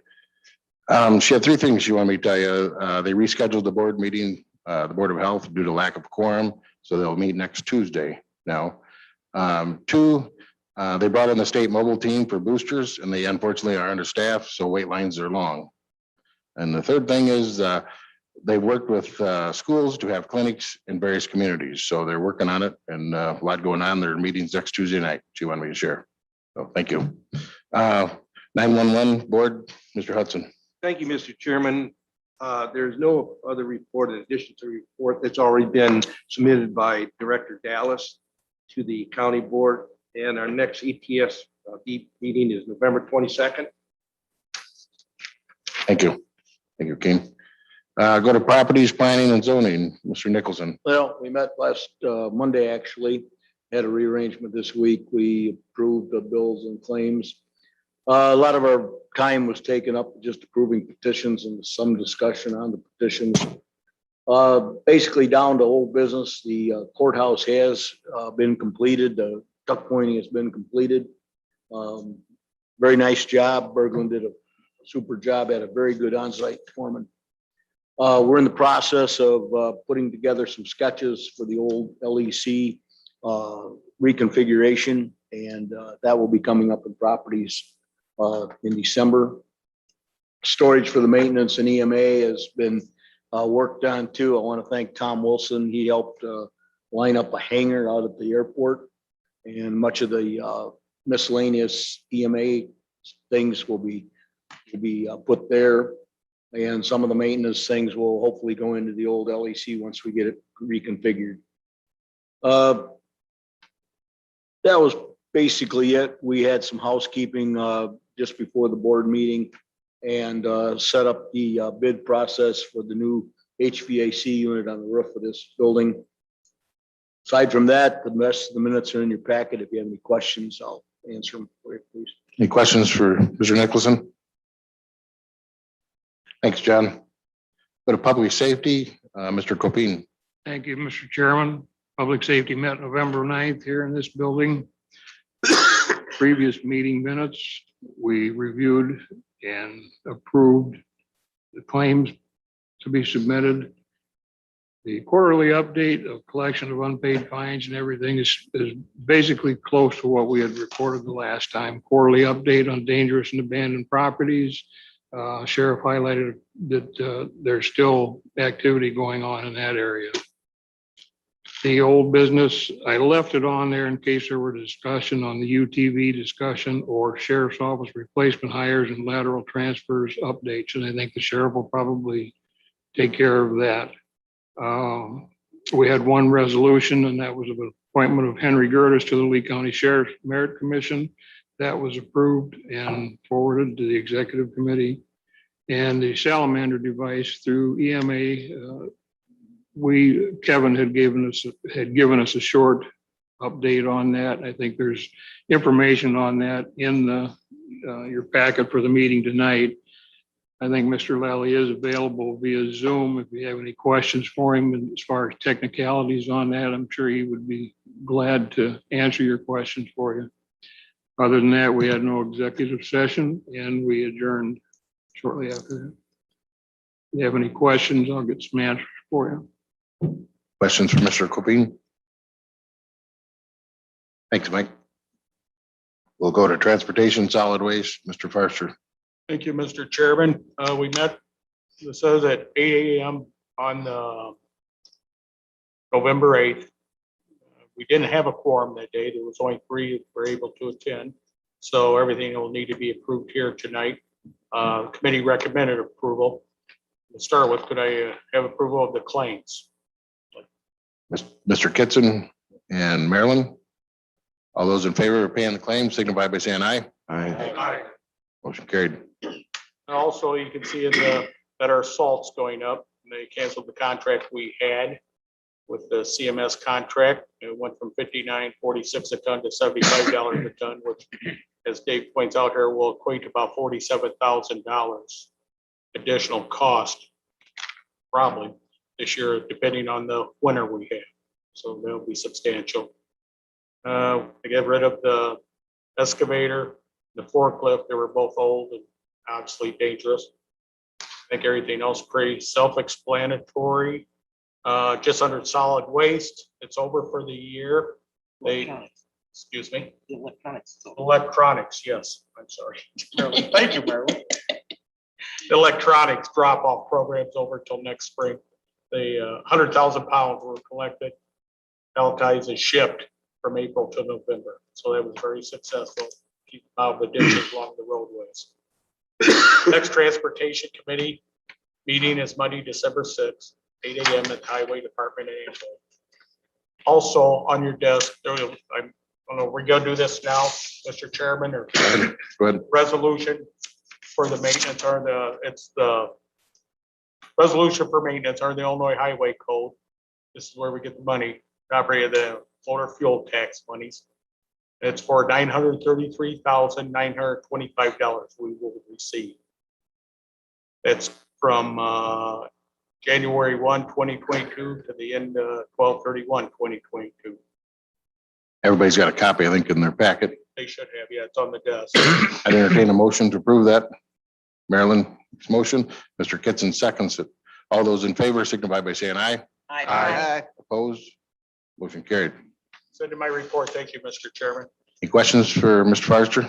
She had three things she wanted me to tell you. They rescheduled the board meeting, the Board of Health, due to lack of quorum, so they'll meet next Tuesday now. Two, they brought in the state mobile team for boosters, and they unfortunately are understaffed, so wait lines are long. And the third thing is they worked with schools to have clinics in various communities, so they're working on it, and a lot going on. There are meetings next Tuesday night. She wanted me to share. So thank you. 911 board, Mr. Hudson. Thank you, Mr. Chairman. There's no other report in addition to the report that's already been submitted by Director Dallas to the county board. And our next ETS meeting is November 22nd. Thank you. Thank you, King. Go to properties, planning and zoning, Mr. Nicholson. Well, we met last Monday, actually, had a rearrangement this week. We approved the bills and claims. A lot of our time was taken up just approving petitions and some discussion on the petitions. Basically down to old business, the courthouse has been completed. The tuck pointing has been completed. Very nice job. Berglund did a super job, had a very good onsite foreman. We're in the process of putting together some sketches for the old LEC reconfiguration, and that will be coming up in properties in December. Storage for the maintenance and EMA has been worked on too. I want to thank Tom Wilson. He helped line up a hangar out at the airport, and much of the miscellaneous EMA things will be put there. And some of the maintenance things will hopefully go into the old LEC once we get it reconfigured. That was basically it. We had some housekeeping just before the board meeting and set up the bid process for the new HVAC unit on the roof of this building. Aside from that, the rest of the minutes are in your packet. If you have any questions, I'll answer them for you, please. Any questions for Mr. Nicholson? Thanks, John. Go to public safety, Mr. Copine. Thank you, Mr. Chairman. Public safety met November 9th here in this building. Previous meeting minutes, we reviewed and approved the claims to be submitted. The quarterly update of collection of unpaid fines and everything is basically close to what we had reported the last time. Quarterly update on dangerous and abandoned properties. Sheriff highlighted that there's still activity going on in that area. The old business, I left it on there in case there were discussion on the UTV discussion or sheriff's office replacement hires and lateral transfers updates. And I think the sheriff will probably take care of that. We had one resolution, and that was an appointment of Henry Gerdes to the Lee County Sheriff's Merit Commission. That was approved and forwarded to the executive committee. And the salamander device through EMA, Kevin had given us a short update on that. I think there's information on that in your packet for the meeting tonight. I think Mr. Lally is available via Zoom. If you have any questions for him, and as far as technicalities on that, I'm sure he would be glad to answer your questions for you. Other than that, we had no executive session and we adjourned shortly after that. If you have any questions, I'll get some answers for you. Questions for Mr. Copine? Thanks, Mike. We'll go to transportation, solid waste, Mr. Forster. Thank you, Mr. Chairman. We met, it says at 8 a.m. on November 8th. We didn't have a quorum that day. There was only 3 that were able to attend. So everything will need to be approved here tonight. The committee recommended approval. To start with, could I have approval of the claims? Mr. Kitson and Marilyn. All those in favor of paying the claims signify by saying aye. Aye. Motion carried. And also, you can see that our salt's going up. They canceled the contract we had with the CMS contract. It went from $59.46 a ton to $75 a ton, which, as Dave points out here, will equate to about $47,000 additional cost, probably this year, depending on the winter we have. So that'll be substantial. I get rid of the excavator, the forklift. They were both old and obviously dangerous. I think everything else pretty self-explanatory. Just under solid waste, it's over for the year. Excuse me? Electronics, yes, I'm sorry. Thank you, Marilyn. The electronics drop-off program's over till next spring. The 100,000 pounds were collected, palletized and shipped from April to November. So that was very successful. Keep out of the ditches along the roadways. Next transportation committee meeting is Monday, December 6th, 8 a.m. at Highway Department in Amherst. Also on your desk, I don't know, we're gonna do this now, Mr. Chairman, or Go ahead. resolution for the maintenance it's the resolution for maintenance or the Illinois Highway Code. This is where we get the money, operate the motor fuel tax monies. It's for $933,925 we will receive. It's from January 1, 2022 to the end of 12/31/2022. Everybody's got a copy, I think, in their packet. They should have, yeah, it's on the desk. I'd entertain a motion to approve that. Marilyn's motion, Mr. Kitson seconds it. All those in favor signify by saying aye. Aye. Opposed? Motion carried. Send in my report. Thank you, Mr. Chairman. Any questions for Mr. Forster?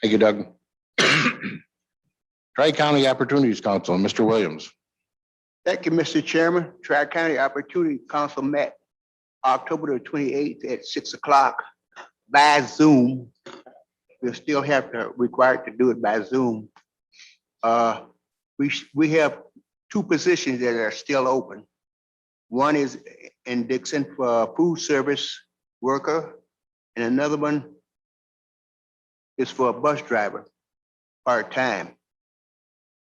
Thank you, Doug. Tri-County Opportunities Council, Mr. Williams. Thank you, Mr. Chairman. Tri-County Opportunity Council met October the 28th at 6 o'clock by Zoom. We'll still have to required to do it by Zoom. We have 2 positions that are still open. One is in Dixon for food service worker, and another one is for a bus driver, part-time.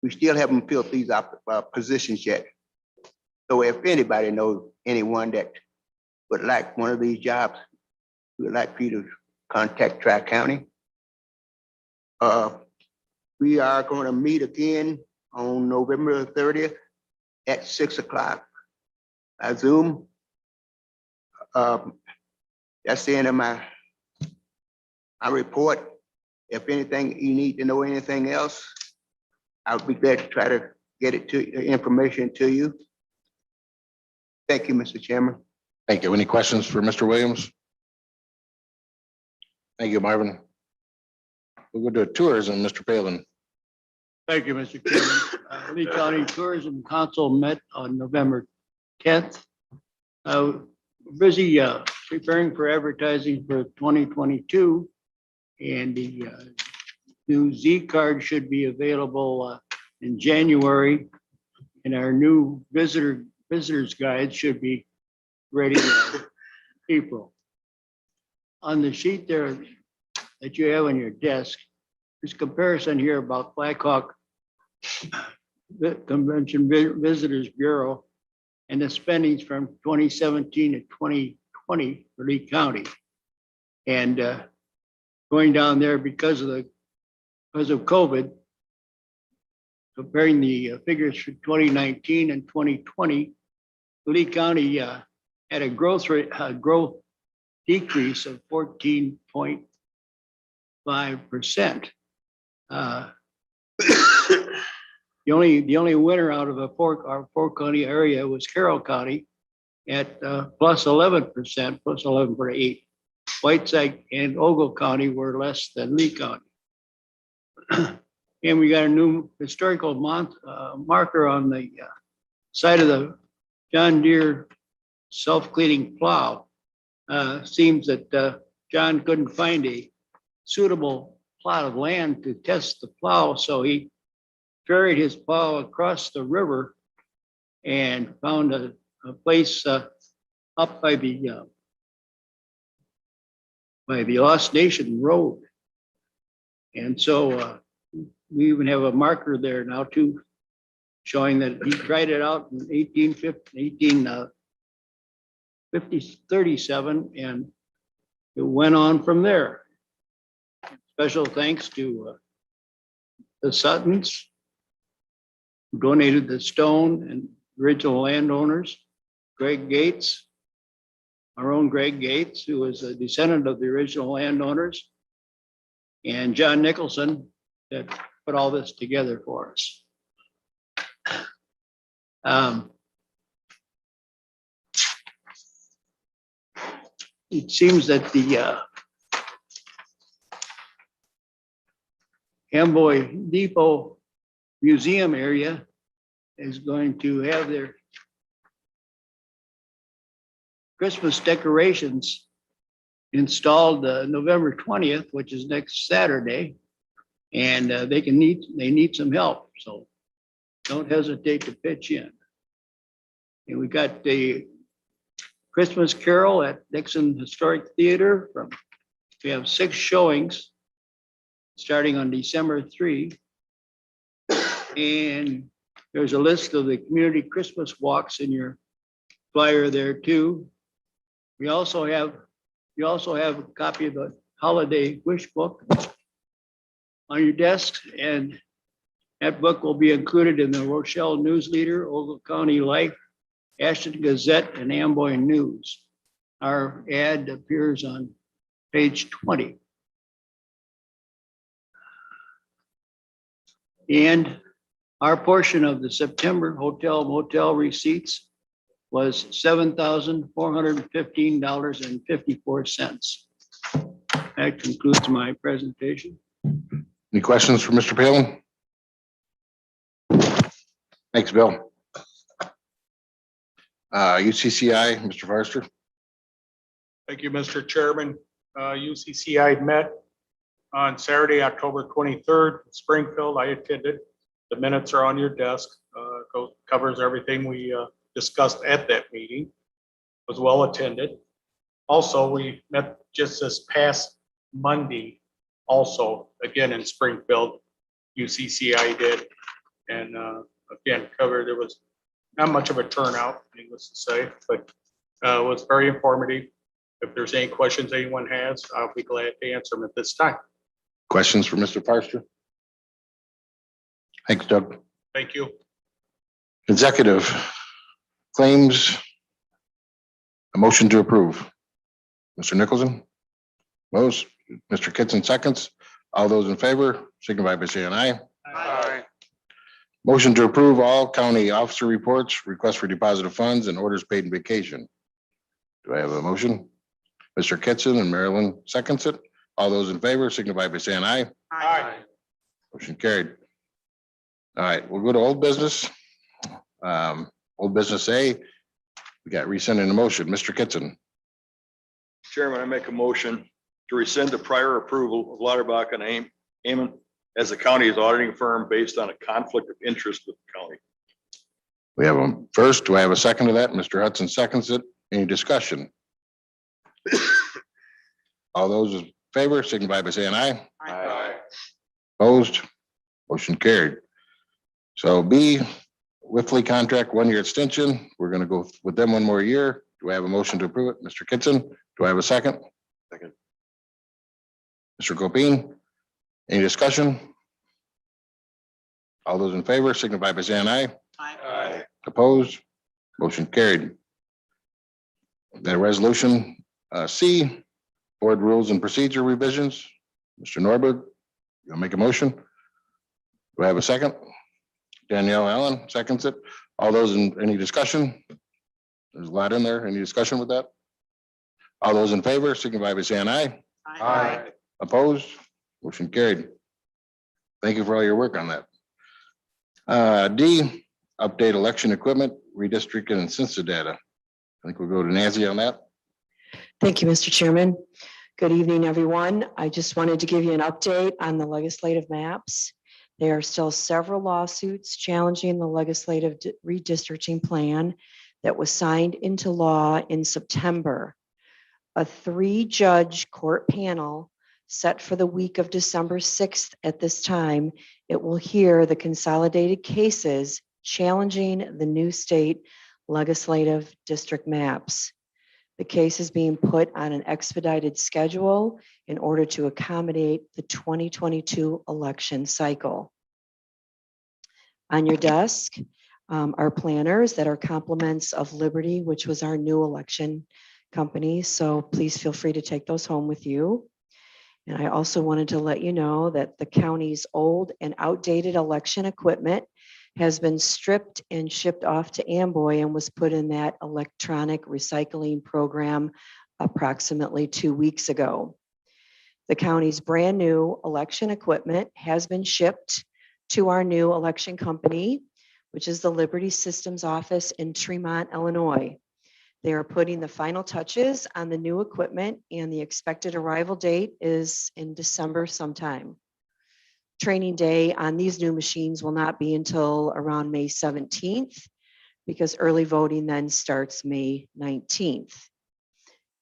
We still haven't filled these positions yet. So if anybody knows anyone that would like one of these jobs, we would like for you to contact Tri-County. We are going to meet again on November 30th at 6 o'clock by Zoom. That's the end of my report. If anything, you need to know anything else, I'll be glad to try to get it to information to you. Thank you, Mr. Chairman. Thank you. Any questions for Mr. Williams? Thank you, Marvin. We'll go to tourism, Mr. Palin. Thank you, Mr. Chairman. Lee County Tourism Council met on November 10th. Busy preparing for advertising for 2022, and the new Z card should be available in January. And our new visitors guide should be ready in April. On the sheet there that you have on your desk, there's comparison here about Blackhawk Convention Visitors Bureau and the spendings from 2017 to 2020 for Lee County. And going down there because of COVID, comparing the figures for 2019 and 2020, Lee County had a growth decrease of 14.5%. The only winner out of our four county area was Carroll County at plus 11%, plus 11.8. Whiteside and Ogle County were less than Lee County. And we got a new historical marker on the side of the John Deere self-cleaning plow. Seems that John couldn't find a suitable plot of land to test the plow, so he ferried his plow across the river and found a place up by the Lost Nation Road. And so we even have a marker there now too, showing that he tried it out in 1837, and it went on from there. Special thanks to the Suttons, who donated the stone, and original landowners, Greg Gates, our own Greg Gates, who was a descendant of the original landowners, and John Nicholson that put all this together for us. It seems that the Amboy Depot Museum area is going to have their Christmas decorations installed November 20th, which is next Saturday, and they need some help, so don't hesitate to pitch in. And we got the Christmas Carol at Dixon Historic Theater. We have 6 showings starting on December 3. And there's a list of the community Christmas walks in your flyer there too. We also have a copy of the holiday wish book on your desk, and that book will be included in the Rochelle News Leader, Ogle County Life, Ashton Gazette, and Amboy News. Our ad appears on page 20. And our portion of the September hotel motel receipts was $7,415.54. That concludes my presentation. Any questions for Mr. Palin? Thanks, Bill. UCCI, Mr. Forrester. Thank you, Mr. Chairman. UCCI met on Saturday, October 23rd, in Springfield. I attended. The minutes are on your desk. Covers everything we discussed at that meeting. Was well attended. Also, we met just this past Monday, also again in Springfield, UCCI did. And again, covered, there was not much of a turnout, needless to say, but it was very informative. If there's any questions anyone has, I'll be glad to answer them at this time. Questions for Mr. Forrester? Thanks, Doug. Thank you. Executive claims. A motion to approve. Mr. Nicholson? Most, Mr. Kitson seconds. All those in favor, signify by saying aye. Aye. Motion to approve all county officer reports, requests for deposit of funds, and orders paid in vacation. Do I have a motion? Mr. Kitson and Marilyn seconds it. All those in favor, signify by saying aye. Aye. Motion carried. All right, we'll go to old business. Old business A, we got rescinding the motion. Mr. Kitson. Chairman, I make a motion to rescind the prior approval of Lauterbach and Amon as the county's auditing firm based on a conflict of interest with the county. We have a first. Do I have a second to that? Mr. Hudson seconds it. Any discussion? All those in favor signify by saying aye. Aye. Opposed? Motion carried. So B, Whiffley contract, 1-year extension. We're gonna go with them 1 more year. Do I have a motion to approve it? Mr. Kitson, do I have a second? Second. Mr. Gopine, any discussion? All those in favor signify by saying aye. Aye. Opposed? Motion carried. That resolution, C, board rules and procedure revisions. Mr. Norberg, you'll make a motion? Do I have a second? Danielle Allen seconds it. All those in, any discussion? There's a lot in there. Any discussion with that? All those in favor signify by saying aye. Aye. Opposed? Motion carried. Thank you for all your work on that. D, update election equipment, redistricting and census data. I think we'll go to Nancy on that. Thank you, Mr. Chairman. Good evening, everyone. I just wanted to give you an update on the legislative maps. There are still several lawsuits challenging the legislative redistricting plan that was signed into law in September. A 3-judge court panel set for the week of December 6th at this time, it will hear the consolidated cases challenging the new state legislative district maps. The case is being put on an expedited schedule in order to accommodate the 2022 election cycle. On your desk are planners that are complements of Liberty, which was our new election company. So please feel free to take those home with you. And I also wanted to let you know that the county's old and outdated election equipment has been stripped and shipped off to Amboy and was put in that electronic recycling program approximately 2 weeks ago. The county's brand new election equipment has been shipped to our new election company, which is the Liberty Systems office in Tremont, Illinois. They are putting the final touches on the new equipment and the expected arrival date is in December sometime. Training day on these new machines will not be until around May 17th because early voting then starts May 19th.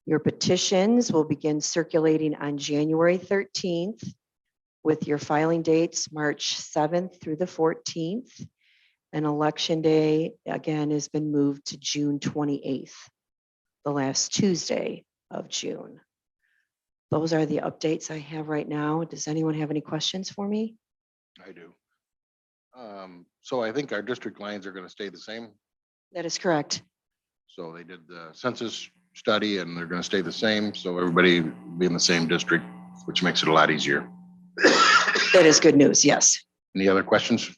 Your petitions will begin circulating on January 13th with your filing dates March 7th through the 14th. And election day again has been moved to June 28th, the last Tuesday of June. Those are the updates I have right now. Does anyone have any questions for me? I do. So I think our district lines are going to stay the same. That is correct. So they did the census study and they're going to stay the same. So everybody be in the same district, which makes it a lot easier. That is good news, yes. Any other questions?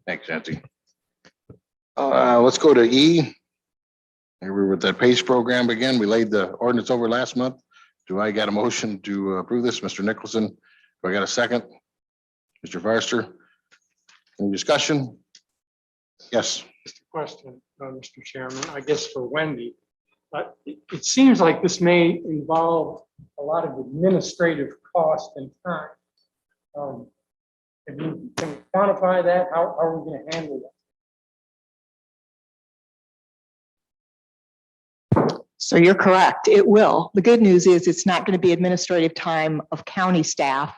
Thanks, Nancy. Let's go to E. Here we're with the PACE program again. We laid the ordinance over last month. Do I got a motion to approve this? Mr. Nicholson, do I got a second? Mr. Forster? Any discussion? Yes. Just a question, Mr. Chairman, I guess for Wendy. It seems like this may involve a lot of administrative cost and time. Can you quantify that? How are we going to handle that? So you're correct. It will. The good news is it's not going to be administrative time of county staff.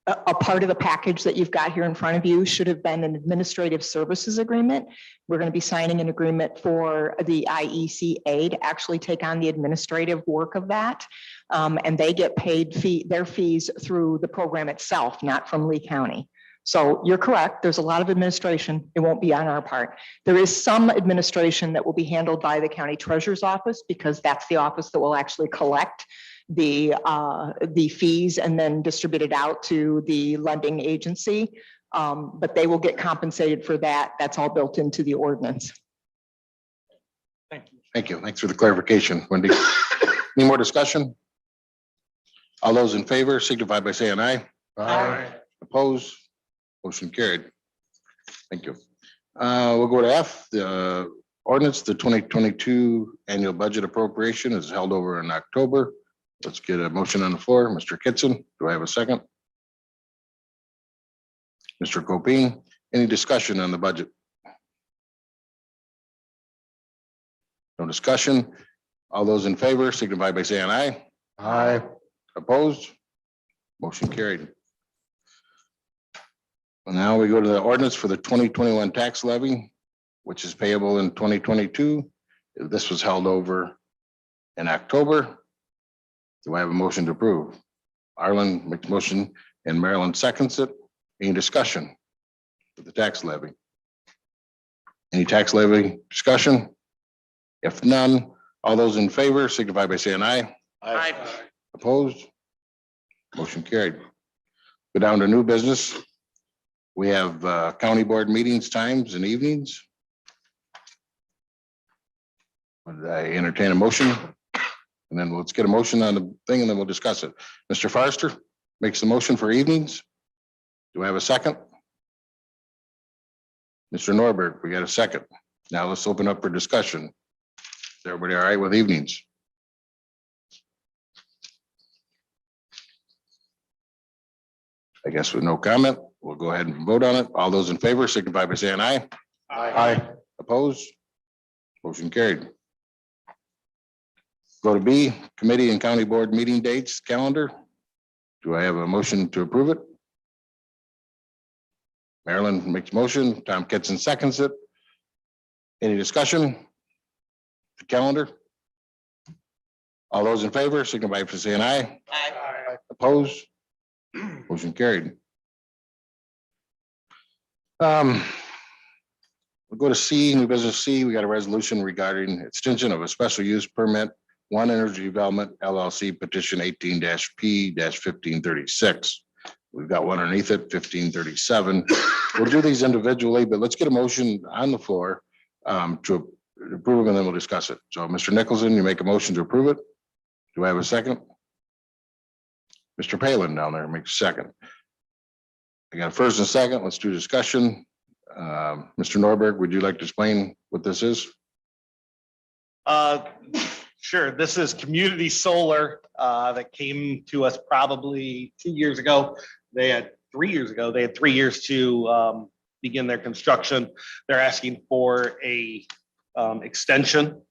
A part of the package that you've got here in front of you should have been an administrative services agreement. We're going to be signing an agreement for the IECA to actually take on the administrative work of that. And they get paid their fees through the program itself, not from Lee County. So you're correct. There's a lot of administration. It won't be on our part. There is some administration that will be handled by the county treasurer's office because that's the office that will actually collect the fees and then distribute it out to the lending agency. But they will get compensated for that. That's all built into the ordinance. Thank you. Thank you. Thanks for the clarification, Wendy. Any more discussion? All those in favor signify by saying aye. Aye. Opposed? Motion carried. Thank you. We'll go to F, the ordinance, the 2022 annual budget appropriation is held over in October. Let's get a motion on the floor. Mr. Kitson, do I have a second? Mr. Copine, any discussion on the budget? No discussion. All those in favor signify by saying aye. Aye. Opposed? Motion carried. Well, now we go to the ordinance for the 2021 tax levy, which is payable in 2022. This was held over in October. Do I have a motion to approve? Arlen makes motion and Marilyn seconds it. Any discussion with the tax levy? Any tax levy discussion? If none, all those in favor signify by saying aye. Aye. Opposed? Motion carried. Go down to new business. We have county board meetings times and evenings. Would I entertain a motion? And then let's get a motion on the thing and then we'll discuss it. Mr. Forrester makes the motion for evenings. Do I have a second? Mr. Norberg, we got a second. Now let's open up for discussion. Is everybody all right with evenings? I guess with no comment, we'll go ahead and vote on it. All those in favor signify by saying aye. Aye. Opposed? Motion carried. Go to B, committee and county board meeting dates calendar. Do I have a motion to approve it? Marilyn makes motion, Tom Kitson seconds it. Any discussion? The calendar? All those in favor signify by saying aye. Aye. Opposed? Motion carried. We'll go to C, new business C. We got a resolution regarding extension of a special use permit, One Energy Development LLC petition 18-P-1536. We've got one underneath it, 1537. We'll do these individually, but let's get a motion on the floor to approve them and then we'll discuss it. So Mr. Nicholson, you make a motion to approve it. Do I have a second? Mr. Palin down there makes a second. I got a first and a second. Let's do discussion. Mr. Norberg, would you like to explain what this is? Sure. This is community solar that came to us probably 2 years ago. They had 3 years ago. They had 3 years to begin their construction. They're asking for a extension.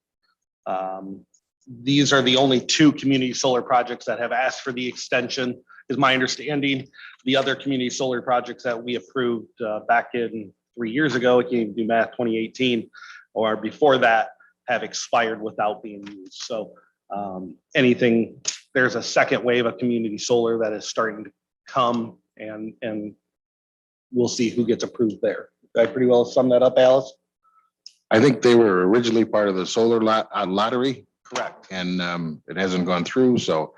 These are the only two community solar projects that have asked for the extension, is my understanding. The other community solar projects that we approved back in 3 years ago, it came to math 2018, or before that, have expired without being used. So anything, there's a second wave of community solar that is starting to come, and we'll see who gets approved there. Did I pretty well sum that up, Alice? I think they were originally part of the solar lottery. Correct. And it hasn't gone through, so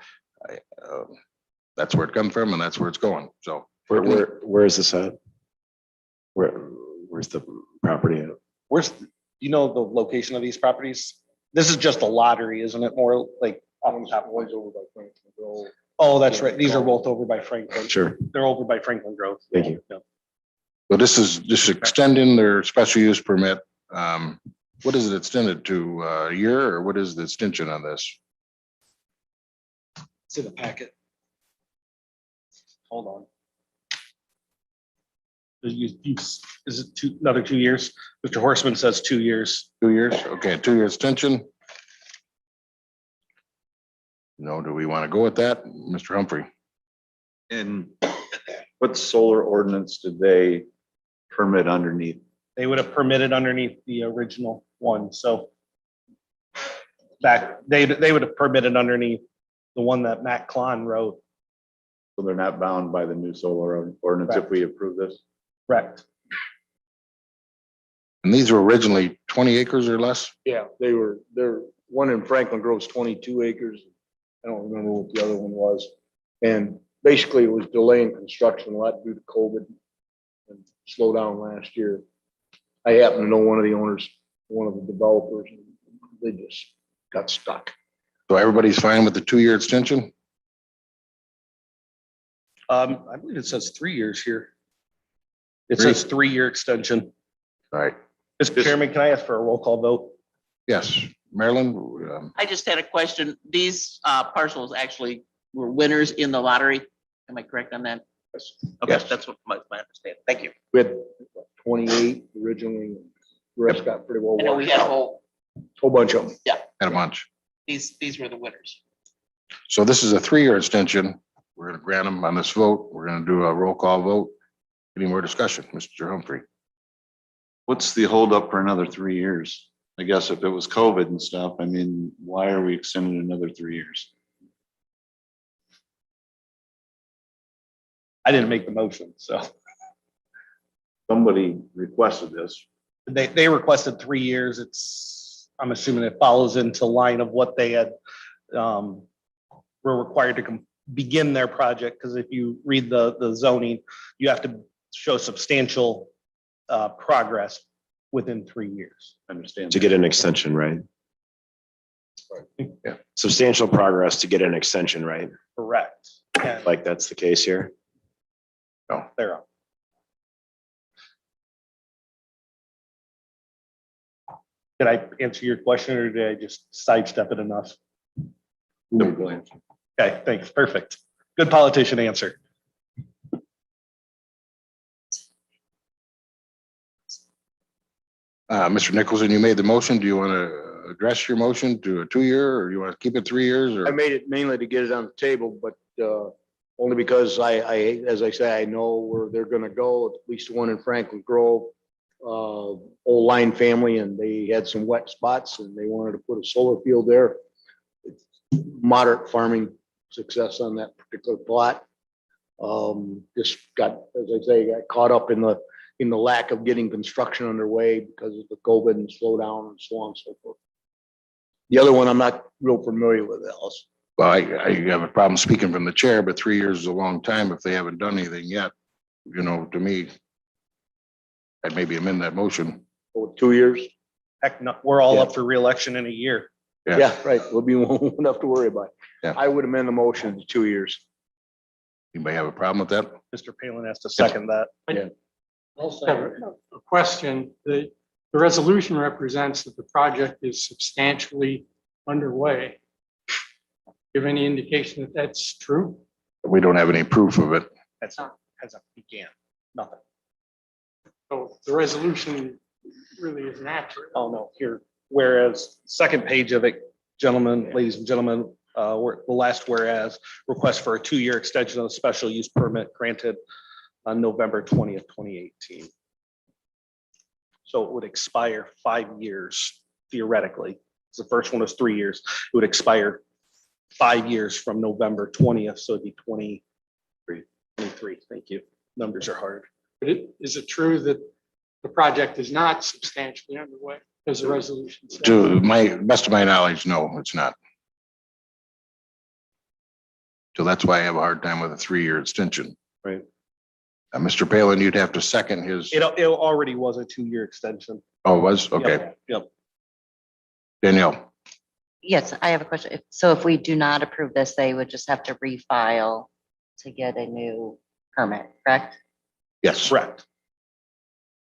that's where it comes from and that's where it's going. So Where is this at? Where's the property at? Where's, you know, the location of these properties? This is just a lottery, isn't it? More like off the top of One's over by Franklin Grove. Oh, that's right. These are both over by Franklin. Sure. They're over by Franklin Grove. Thank you. Yeah. so this is just extending their special use permit. What is it extended to, a year, or what is the extension on this? It's in the packet. Hold on. Is it another 2 years? Mr. Horseman says 2 years. 2 years? Okay, 2 year extension. No, do we want to go with that? Mr. Humphrey? And what solar ordinance did they permit underneath? They would have permitted underneath the original one, so back, they would have permitted underneath the one that Matt Klon wrote. So they're not bound by the new solar ordinance if we approve this? Correct. And these were originally 20 acres or less? Yeah, they're one in Franklin Grove's 22 acres. I don't remember what the other one was. And basically it was delaying construction a lot due to COVID and slow down last year. I happen to know one of the owners, one of the developers, and they just got stuck. So everybody's fine with the 2 year extension? I believe it says 3 years here. It says 3 year extension. All right. Mr. Chairman, can I ask for a roll call vote? Yes, Marilyn? I just had a question. These parcels actually were winners in the lottery. Am I correct on that? Okay, Yes. that's what my understanding. Thank you. We had 28 originally, the rest got pretty well I know we washed had a out. whole Whole bunch of them. Had a bunch. These were the winners. So this is a 3-year extension. We're gonna grant them on this vote. We're gonna do a roll call vote. Any more discussion, Mr. Humphrey? What's the holdup for another 3 years? I guess if it was COVID and stuff, I mean, why are we extending another 3 years? I didn't make the motion, so Somebody requested this. they requested 3 years. I'm assuming it follows into line of what they had, were required to begin their project, because if you read the zoning, you have to show substantial progress within 3 years. Understand. To get an extension, right? Yeah. Substantial progress to get an extension, right? Correct. And Like that's the case here. they're up. Did I answer your question, or did I just sidestep it enough? Okay, thanks. Perfect. Good politician answer. Mr. Nicholson, you made the motion. Do you want to address your motion to a 2-year, or you want to keep it 3 years, I or? made it mainly to get it on the table, but only because as I say, I know where they're gonna go, at least one in Franklin Grove. Old Line family, and they had some wet spots and they wanted to put a solar field there. Moderate farming success on that particular plot. Just got, as I say, got caught up in the lack of getting construction underway because of the COVID and slowdown and so on and so forth. The other one, I'm not real familiar with else. Well, I have a problem speaking from the chair, but 3 years is a long time if they haven't done anything yet. You know, to me, I'd maybe amend that motion. For 2 years? Heck, no, we're all Yeah. up for reelection in a year. Yeah, right. We'll be enough to worry about. Yeah. I would amend the motion to 2 years. Anybody have a problem with that? Mr. Palin has to second that. Also have a question. The resolution represents that the project is substantially underway. Give any indication that that's true? We don't have any proof of it. That's not, hasn't began, nothing. So the resolution really isn't accurate. Oh, no, here, whereas, second page of it, gentlemen, ladies and gentlemen, the last whereas, request for a 2-year extension of the special use permit granted on November 20th, 2018. So it would expire 5 years theoretically. The first one was 3 years. It would expire 5 years from November 20th, so it'd be 23. Thank you. Numbers are hard. But is it true that the project is not substantially underway as the resolution says? To my best of my knowledge, no, it's not. So that's why I have a hard time with a 3-year extension. Right. Mr. Palin, you'd have to second his, It already was a 2-year extension. oh, it was, okay. Yep, Yep. Danielle, Yes, I have a question. So if we do not approve this, they would just have to refile to get a new permit, correct? yes, Correct.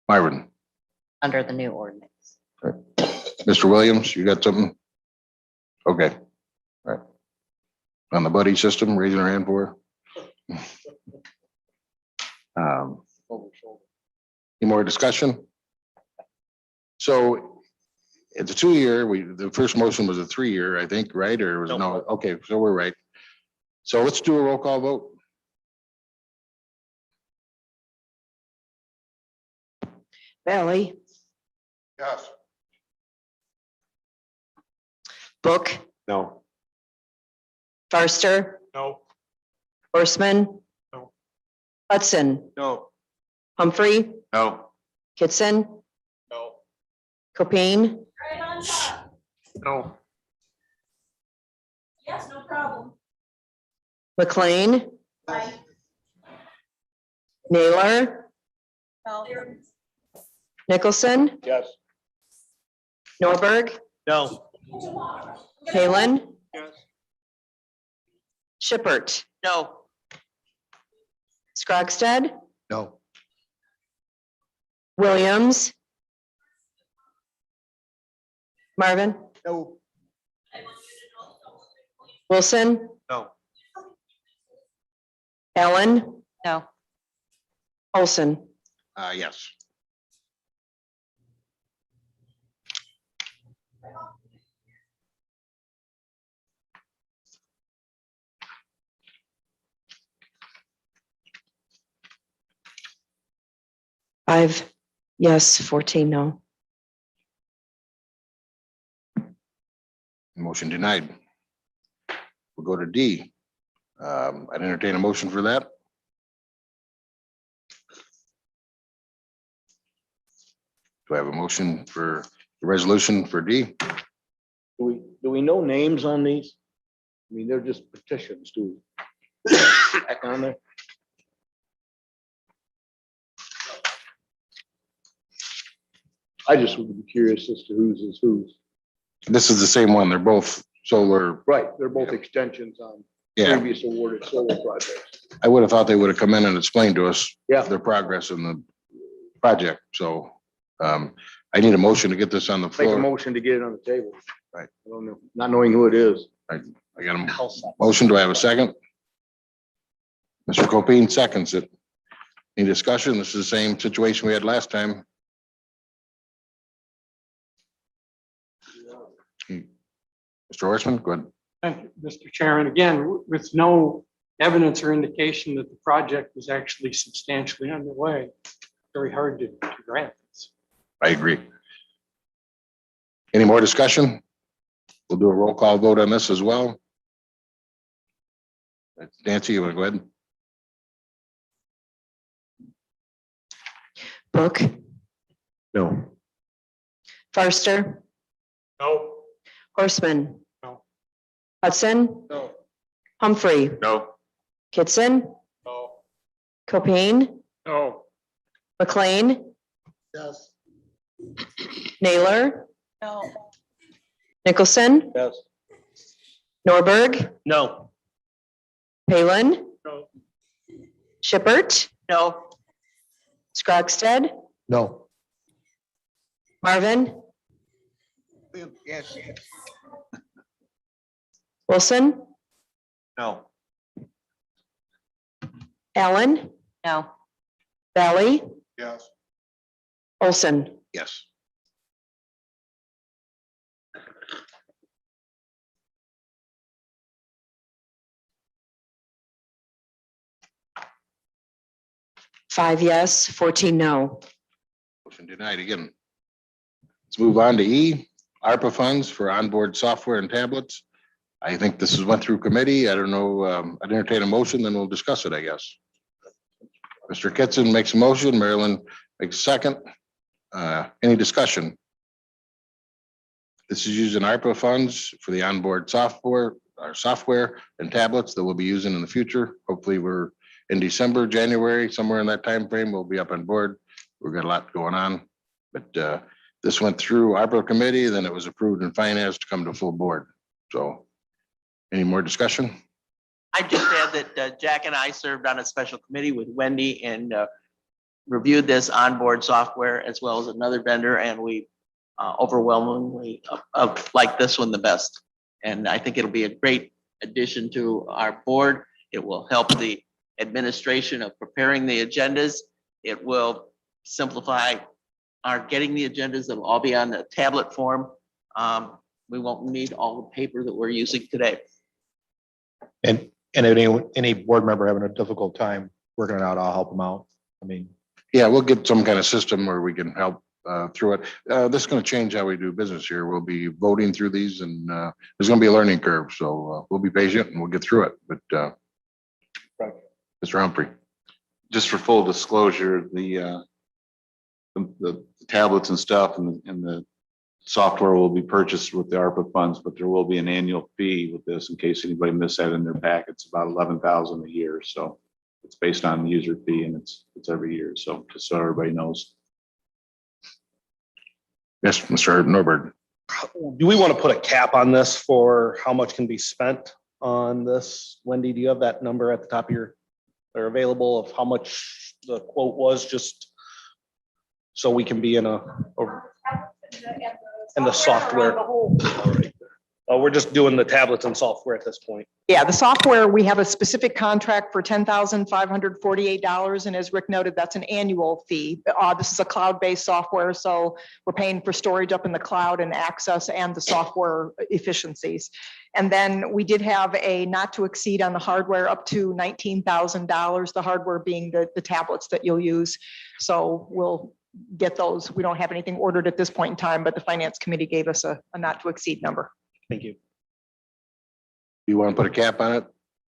Myron, Under the new ordinance. Mr. Williams, you got something? Okay. All right. On the buddy system, raising our hand for. Any more discussion? So it's a 2-year, the first motion was a 3-year, I think, right? Or was no, okay, so we're right. So let's do a roll call vote. Bailey, Yes. Book, No. Farster, No. Horstman. No. Hudson, No. Humphrey, No. Kitson, No. Copain, No. Yes, no problem. McLean, Naylor, Nicholson, Yes. Norberg, No. Palin, Yes. Shippert, No. Scroggstead, No. Williams, Marvin, No. Wilson, No. Allen, No. Olson. Yes. 5 yes, 14 no. Motion denied. We'll go to D. I'd entertain a motion for that. Do I have a motion for the resolution for D? Do we know names on these? I mean, they're just petitions to. Back on there. I just would be curious as to whose is whose. This is the same one. They're both solar. Right, they're both extensions on Yeah, previous awarded solar projects. I would have thought they would have come in and explained to us Yeah. their progress in the project. So I need a motion to get this on the Make a floor. motion to get it on the table. Right. I don't know, not knowing who it is. I got a motion. Do I have a second? Mr. Copine seconds it. Any discussion? This is the same situation we had last time. Mr. Horstman, go ahead. Thank you, Mr. Chairman. Again, with no evidence or indication that the project is actually substantially underway, very hard to grant this. I agree. Any more discussion? We'll do a roll call vote on this as well. Nancy, you want to go ahead? Book, No. Farster, No. Horstman. No. Hudson, No. Humphrey, No. Kitson, No. Copane, No. McLean, Yes. Naylor, No. Nicholson, Yes. Norberg, No. Palin, No. Shippert, No. Scroggstead, No. Marvin, Yes. Wilson, No. Allen, No. Valley, Yes. Olson. Yes. Five yes, 14 no. Motion denied again. Let's move on to E, ARPA funds for onboard software and tablets. I think this has went through committee. I don't know. I'd entertain a motion, then we'll discuss it, I guess. Mr. Kitson makes a motion, Marilyn makes a second. Any discussion? This is using ARPA funds for the onboard software, our software and tablets that we'll be using in the future. Hopefully, we're in December, January, somewhere in that time frame, we'll be up on board. We've got a lot going on, but this went through ARPA committee, then it was approved in finance to come to full board. So any more discussion? I just add that Jack and I served on a special committee with Wendy and reviewed this onboard software as well as another vendor, and we overwhelmingly like this one the best. And I think it'll be a great addition to our board. It will help the administration of preparing the agendas. It will simplify our getting the agendas. It'll all be on the tablet form. We won't need all the paper that we're using today. And any board member having a difficult time working it out, I'll help them out. I mean, Yeah, we'll get some kind of system where we can help through it. This is going to change how we do business here. We'll be voting through these and there's going to be a learning curve. So we'll be patient and we'll get through it. But Mr. Humphrey. Just for full disclosure, the tablets and stuff and the software will be purchased with the ARPA funds, but there will be an annual fee with this in case anybody missed that in their pack. It's about 11,000 a year. So it's based on the user fee and it's every year. So just so everybody knows. Yes, Mr. Norberg. do we want to put a cap on this for how much can be spent on this? Wendy, do you have that number at the top of your, or available of how much the quote was, just so we can be in the software? We're just doing the tablets and software at this point. Yeah, the software, we have a specific contract for $10,548. And as Rick noted, that's an annual fee. This is a cloud-based software, so we're paying for storage up in the cloud and access and the software efficiencies. And then we did have a not to exceed on the hardware up to $19,000, the hardware being the tablets that you'll use. So we'll get those. We don't have anything ordered at this point in time, but the finance committee gave us a not to exceed number. Thank you. You want to put a cap on it?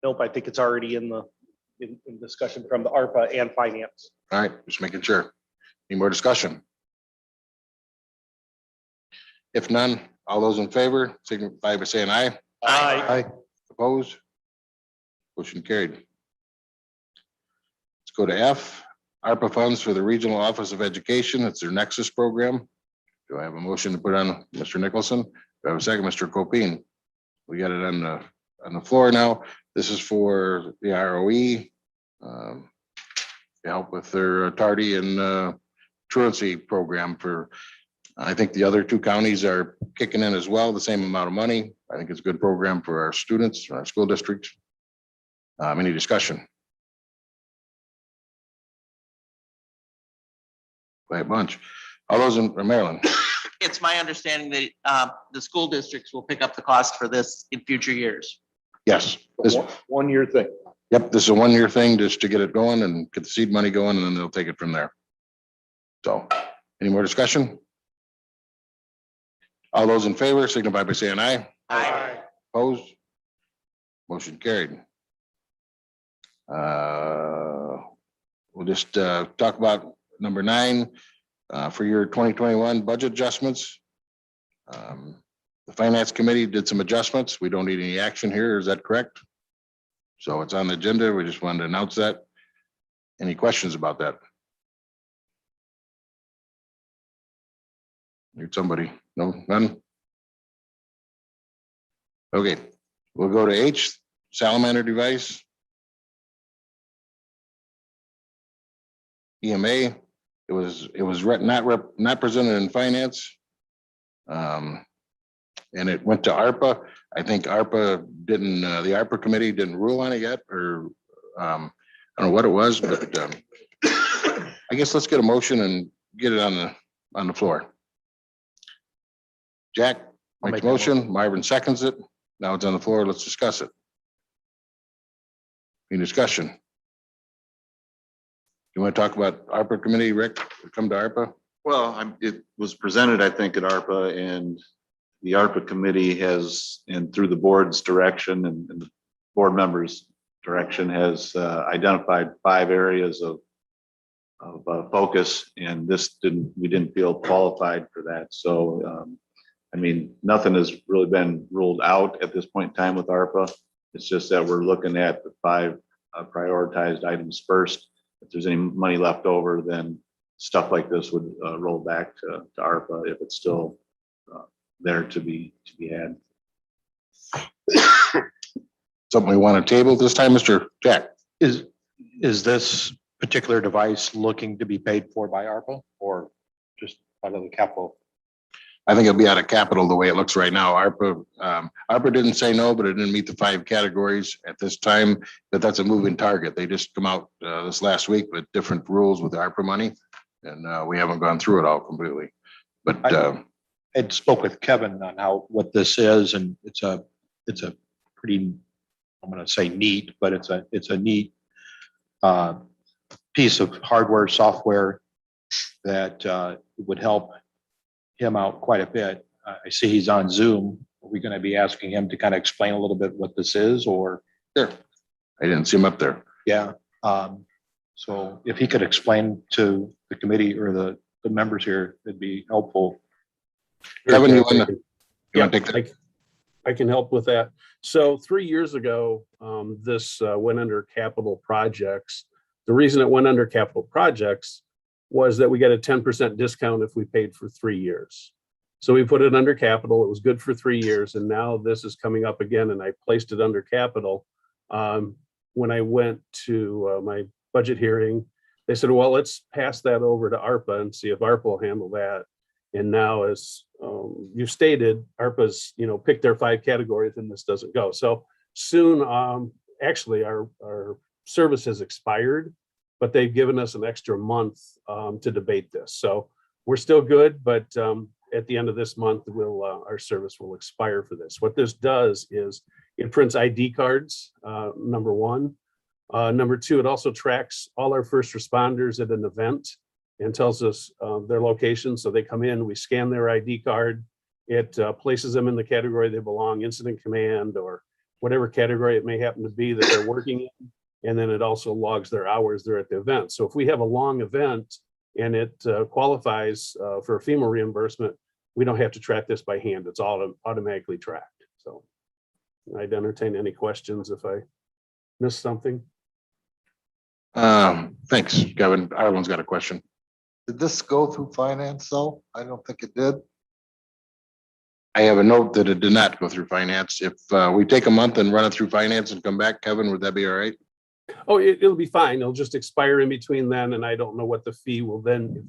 Nope, I think it's already in discussion from the ARPA and finance. All right, just making sure. Any more discussion? If none, all those in favor, signify by saying aye. Aye. Opposed? Motion carried. Let's go to F, ARPA funds for the Regional Office of Education. It's their Nexus program. Do I have a motion to put on Mr. Nicholson? Do I have a second, Mr. Copine? We got it on the floor now. This is for the ROE. To help with their tardy and truancy program for, I think the other two counties are kicking in as well, the same amount of money. I think it's a good program for our students, our school districts. Any discussion? By a bunch. All those in Maryland? It's my understanding that the school districts will pick up the cost for this in future years. Yes. This, 1 year thing. yep, this is a 1 year thing just to get it going and get the seed money going, and then they'll take it from there. So, any more discussion? All those in favor signify by saying aye. Aye. Opposed? Motion carried. We'll just talk about number 9 for your 2021 budget adjustments. The Finance Committee did some adjustments. We don't need any action here. Is that correct? So it's on the agenda. We just wanted to announce that. Any questions about that? Need somebody? No, none? Okay, we'll go to H, salamander device. EMA, it was not presented in finance. And it went to ARPA. I think ARPA didn't, the ARPA committee didn't rule on it yet, or I don't know what it was, but I guess let's get a motion and get it on the floor. Jack makes a motion, Marvin seconds it. Now it's on the floor. Let's discuss it. Any discussion? You want to talk about ARPA committee, Rick? Come to ARPA? Well, it was presented, I think, at ARPA, and the ARPA committee has, and through the board's direction and the board members' direction, has identified 5 areas of focus, and we didn't feel qualified for that. So, I mean, nothing has really been ruled out at this point in time with ARPA. It's just that we're looking at the 5 prioritized items first. If there's any money left over, then stuff like this would roll back to ARPA if it's still there to be had. Something we want to table this time, Mr. Jack? Is this particular device looking to be paid for by ARPA or just out of the capital? I think it'll be out of capital the way it looks right now. ARPA didn't say no, but it didn't meet the 5 categories at this time, but that's a moving target. They just come out this last week with different rules with the ARPA money, and we haven't gone through it all completely. But I spoke with Kevin on what this is, and it's a pretty, I'm going to say neat, but it's a neat piece of hardware, software that would help him out quite a bit. I see he's on Zoom. Are we going to be asking him to kind of explain a little bit what this is, or? Sure. I didn't see him up there. Yeah. So if he could explain to the committee or the members here, it'd be helpful. Kevin, you want to take that? I can help with that. So 3 years ago, this went under capital projects. The reason it went under capital projects was that we got a 10% discount if we paid for 3 years. So we put it under capital. It was good for 3 years. And now this is coming up again, and I placed it under capital. When I went to my budget hearing, they said, well, let's pass that over to ARPA and see if ARPA will handle that. And now, as you stated, ARPA's, picked their 5 categories and this doesn't go. So soon, actually, our service has expired, but they've given us an extra month to debate this. So we're still good, but at the end of this month, our service will expire for this. What this does is it prints ID cards, number one. Number two, it also tracks all our first responders at an event and tells us their location. So they come in, we scan their ID card. It places them in the category they belong, incident command or whatever category it may happen to be that they're working in. And then it also logs their hours there at the event. So if we have a long event and it qualifies for a FEMA reimbursement, we don't have to track this by hand. It's all automatically tracked. So I'd entertain any questions if I missed something. Thanks, Kevin. Arlen's got a question. Did this go through finance though? I don't think it did. I have a note that it did not go through finance. If we take a month and run it through finance and come back, Kevin, would that be all right? Oh, it'll be fine. It'll just expire in between then. And I don't know what the fee will then,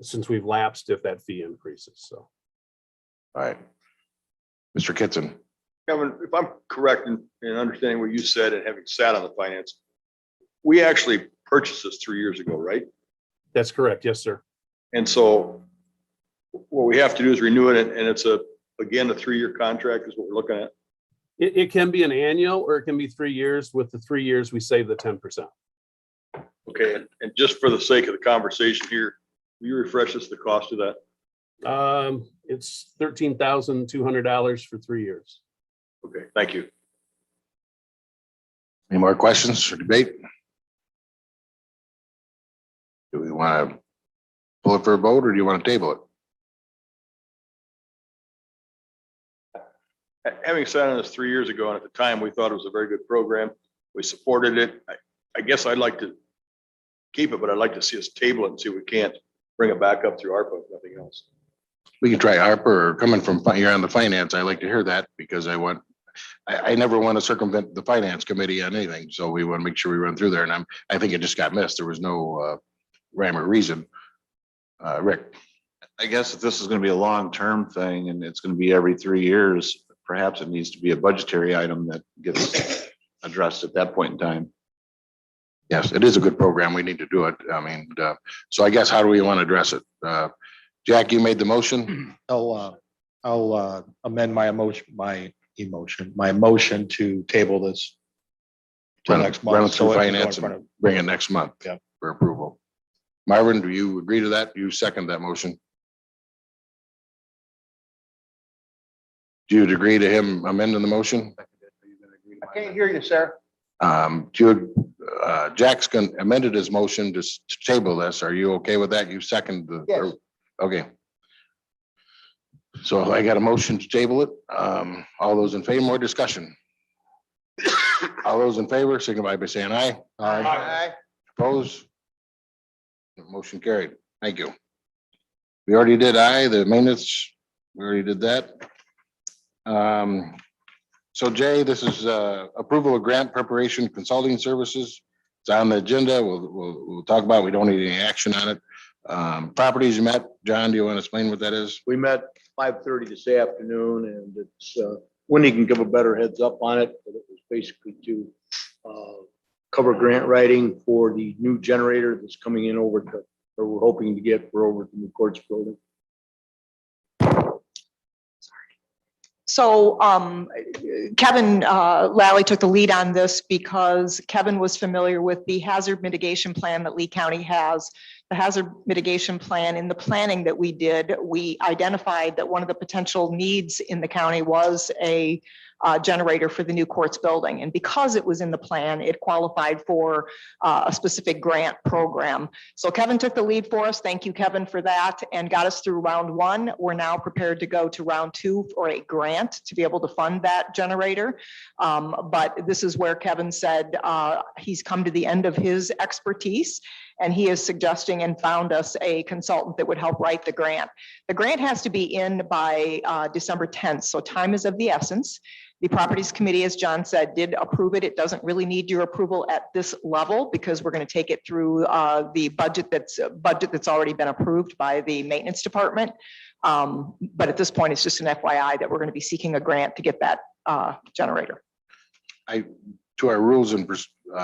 since we've lapsed, if that fee increases. So. All right. Mr. Kitson. Kevin, if I'm correct in understanding what you said and having sat on the finance, we actually purchased this 3 years ago, right? That's correct. Yes, sir. And so what we have to do is renew it, and it's again, a 3-year contract is what we're looking at. It can be an annual or it can be 3 years. With the 3 years, we save the 10%. Okay, and just for the sake of the conversation here, will you refresh us the cost of that? It's $13,200 for 3 years. Okay, thank you. Any more questions or debate? Do we want to pull it for a vote or do you want to table it? Having sat on this 3 years ago, and at the time, we thought it was a very good program. We supported it. I guess I'd like to keep it, but I'd like to see us table it and see if we can't bring it back up through ARPA, if nothing else. We can try ARPA or coming from, you're on the finance. I like to hear that because I never want to circumvent the finance committee on anything. So we want to make sure we run through there. And I think it just got missed. There was no rhyme or reason. Rick. I guess if this is going to be a long-term thing and it's going to be every 3 years, perhaps it needs to be a budgetary item that gets addressed at that point in time. Yes, it is a good program. We need to do it. I mean, so I guess how do we want to address it? Jack, you made the motion. I'll amend my motion to table this till next month. Run it through So it can go in finance front and of- bring it next month Yeah. for approval. Marvin, do you agree to that? You second that motion? Do you agree to him amending the motion? I can't hear you, sir. Jack's amended his motion to table this. Are you okay with that? You second the? Yes. Okay. So I got a motion to table it. All those in favor, more discussion. All those in favor, signify by saying aye. Aye. Opposed? Motion carried. Thank you. We already did the maintenance. We already did that. So Jay, this is approval of grant preparation consulting services. It's on the agenda. We'll talk about it. We don't need any action on it. Properties you met. John, do you want to explain what that is? We met 5:30 this afternoon and it's, Wendy can give a better heads up on it, but it was basically to cover grant writing for the new generator that's coming in over to, or we're hoping to get for over to the courts building. So Kevin Lally took the lead on this because Kevin was familiar with the hazard mitigation plan that Lee County has. The hazard mitigation plan, in the planning that we did, we identified that one of the potential needs in the county was a generator for the new courts building. And because it was in the plan, it qualified for a specific grant program. So Kevin took the lead for us. Thank you, Kevin, for that, and got us through round one. We're now prepared to go to round two for a grant to be able to fund that generator. But this is where Kevin said he's come to the end of his expertise. And he is suggesting and found us a consultant that would help write the grant. The grant has to be in by December 10th, so time is of the essence. The Properties Committee, as John said, did approve it. It doesn't really need your approval at this level because we're going to take it through the budget that's already been approved by the Maintenance Department. But at this point, it's just an FYI that we're going to be seeking a grant to get that generator. To our rules and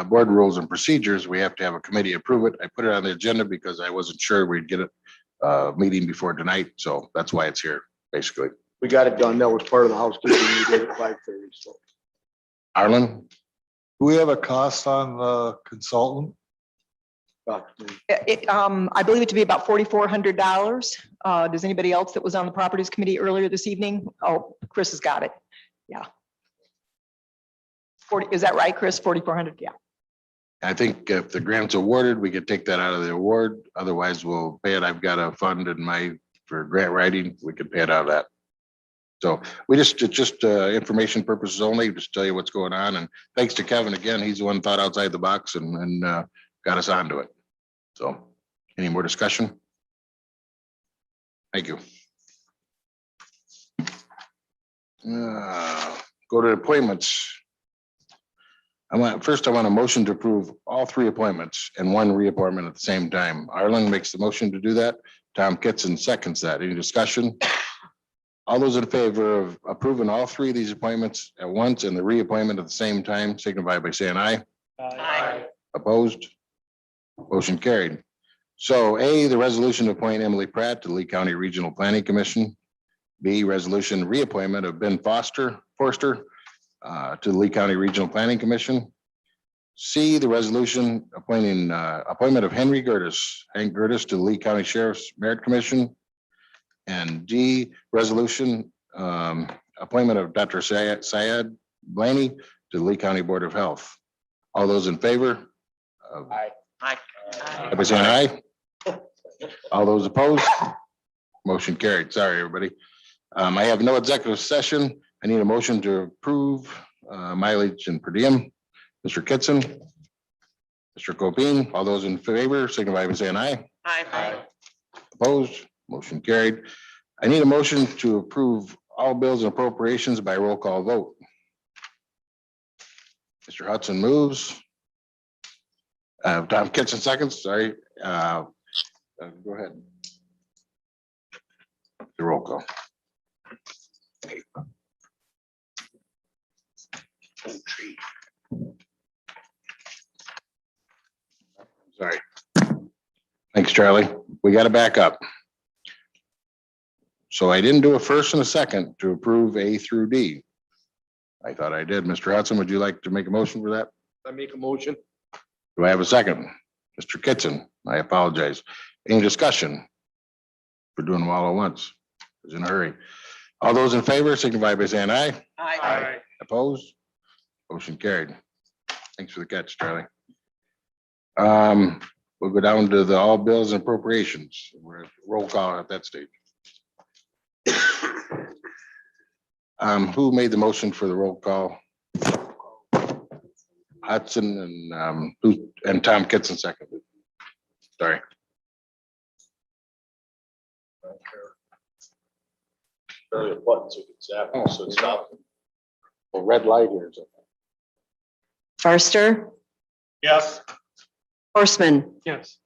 board rules and procedures, we have to have a committee approve it. I put it on the agenda because I wasn't sure we'd get a meeting before tonight, so that's why it's here, basically. We got it done. That was part of the housekeeping. We did at 5:30, so. Arlen? Do we have a cost on the consultant? I believe it to be about $4,400. Does anybody else that was on the Properties Committee earlier this evening? Oh, Chris has got it. Yeah. 40, is that right, Chris? 4,400, yeah. I think if the grant's awarded, we could take that out of the award. Otherwise, we'll pay it. I've got a fund in for grant writing. We could pay it out of that. So it's just information purposes only, just tell you what's going on. And thanks to Kevin again. He's the one thought outside the box and got us onto it. So any more discussion? Thank you. Go to appointments. I want a motion to approve all 3 appointments and 1 reappointment at the same time. Arlen makes the motion to do that. Tom Kitson seconds that. Any discussion? All those in favor of approving all 3 of these appointments at once and the reappointment at the same time, signify by saying aye. Aye. Opposed? Motion carried. So A, the resolution to appoint Emily Pratt to the Lee County Regional Planning Commission. B, resolution reappointment of Ben Forster to the Lee County Regional Planning Commission. C, the resolution appointing appointment of Hank Gerdes to the Lee County Sheriff's Merit Commission. And D, resolution appointment of Dr. Syed Blaney to the Lee County Board of Health. All those in favor? Aye. Aye. Everybody saying aye? All those opposed? Motion carried. Sorry, everybody. I have no executive session. I need a motion to approve mileage and per diem. Mr. Kitson? Mr. Copine, all those in favor, signify by saying aye. Aye. Opposed? Motion carried. I need a motion to approve all bills and appropriations by roll call vote. Mr. Hudson moves. Tom Kitson seconds, sorry. Go ahead. The roll call. Sorry. Thanks, Charlie. We got to back up. So I didn't do a first and a second to approve A through D. I thought I did. Mr. Hudson, would you like to make a motion for that? I make a motion. Do I have a second? Mr. Kitson, I apologize. Any discussion? We're doing them all at once. I was in a hurry. All those in favor signify by saying aye. Aye. Opposed? Motion carried. Thanks for the catch, Charlie. We'll go down to the all bills and appropriations. We're at roll call at that stage. Who made the motion for the roll call? Hudson and Tom Kitson seconded. Sorry. Barely a button, so it's zapping, so it's not. The red light here is. Forster, Yes. Horstman, Yes.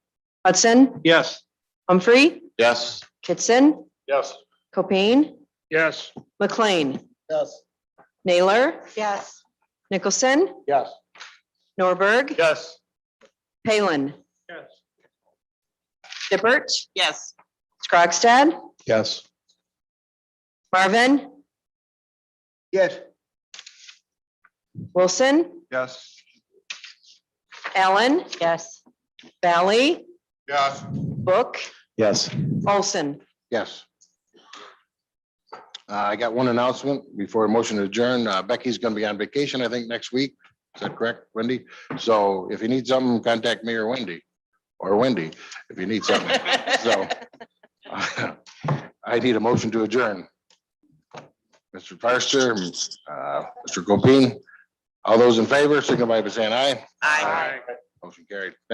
Hudson, Yes. Humphrey, Yes. Kitson, Yes. Copane, Yes. McLean, Yes. Naylor, Yes. Nicholson, Yes. Norberg, Yes. Palin, Yes. Shippert, Yes. Scrogstad, Yes. Marvin, Yes. Wilson, Yes. Allen, Yes. Valley, Yes. Book, Yes. Olson. Yes. I got one announcement before a motion to adjourn. Becky's going to be on vacation, I think, next week. Is that correct, Wendy? So if you need something, contact me or Wendy if you need something. So I need a motion to adjourn. Mr. Forster, Mr. Copine, all those in favor, signify by saying aye. Aye. Motion carried. Thank you.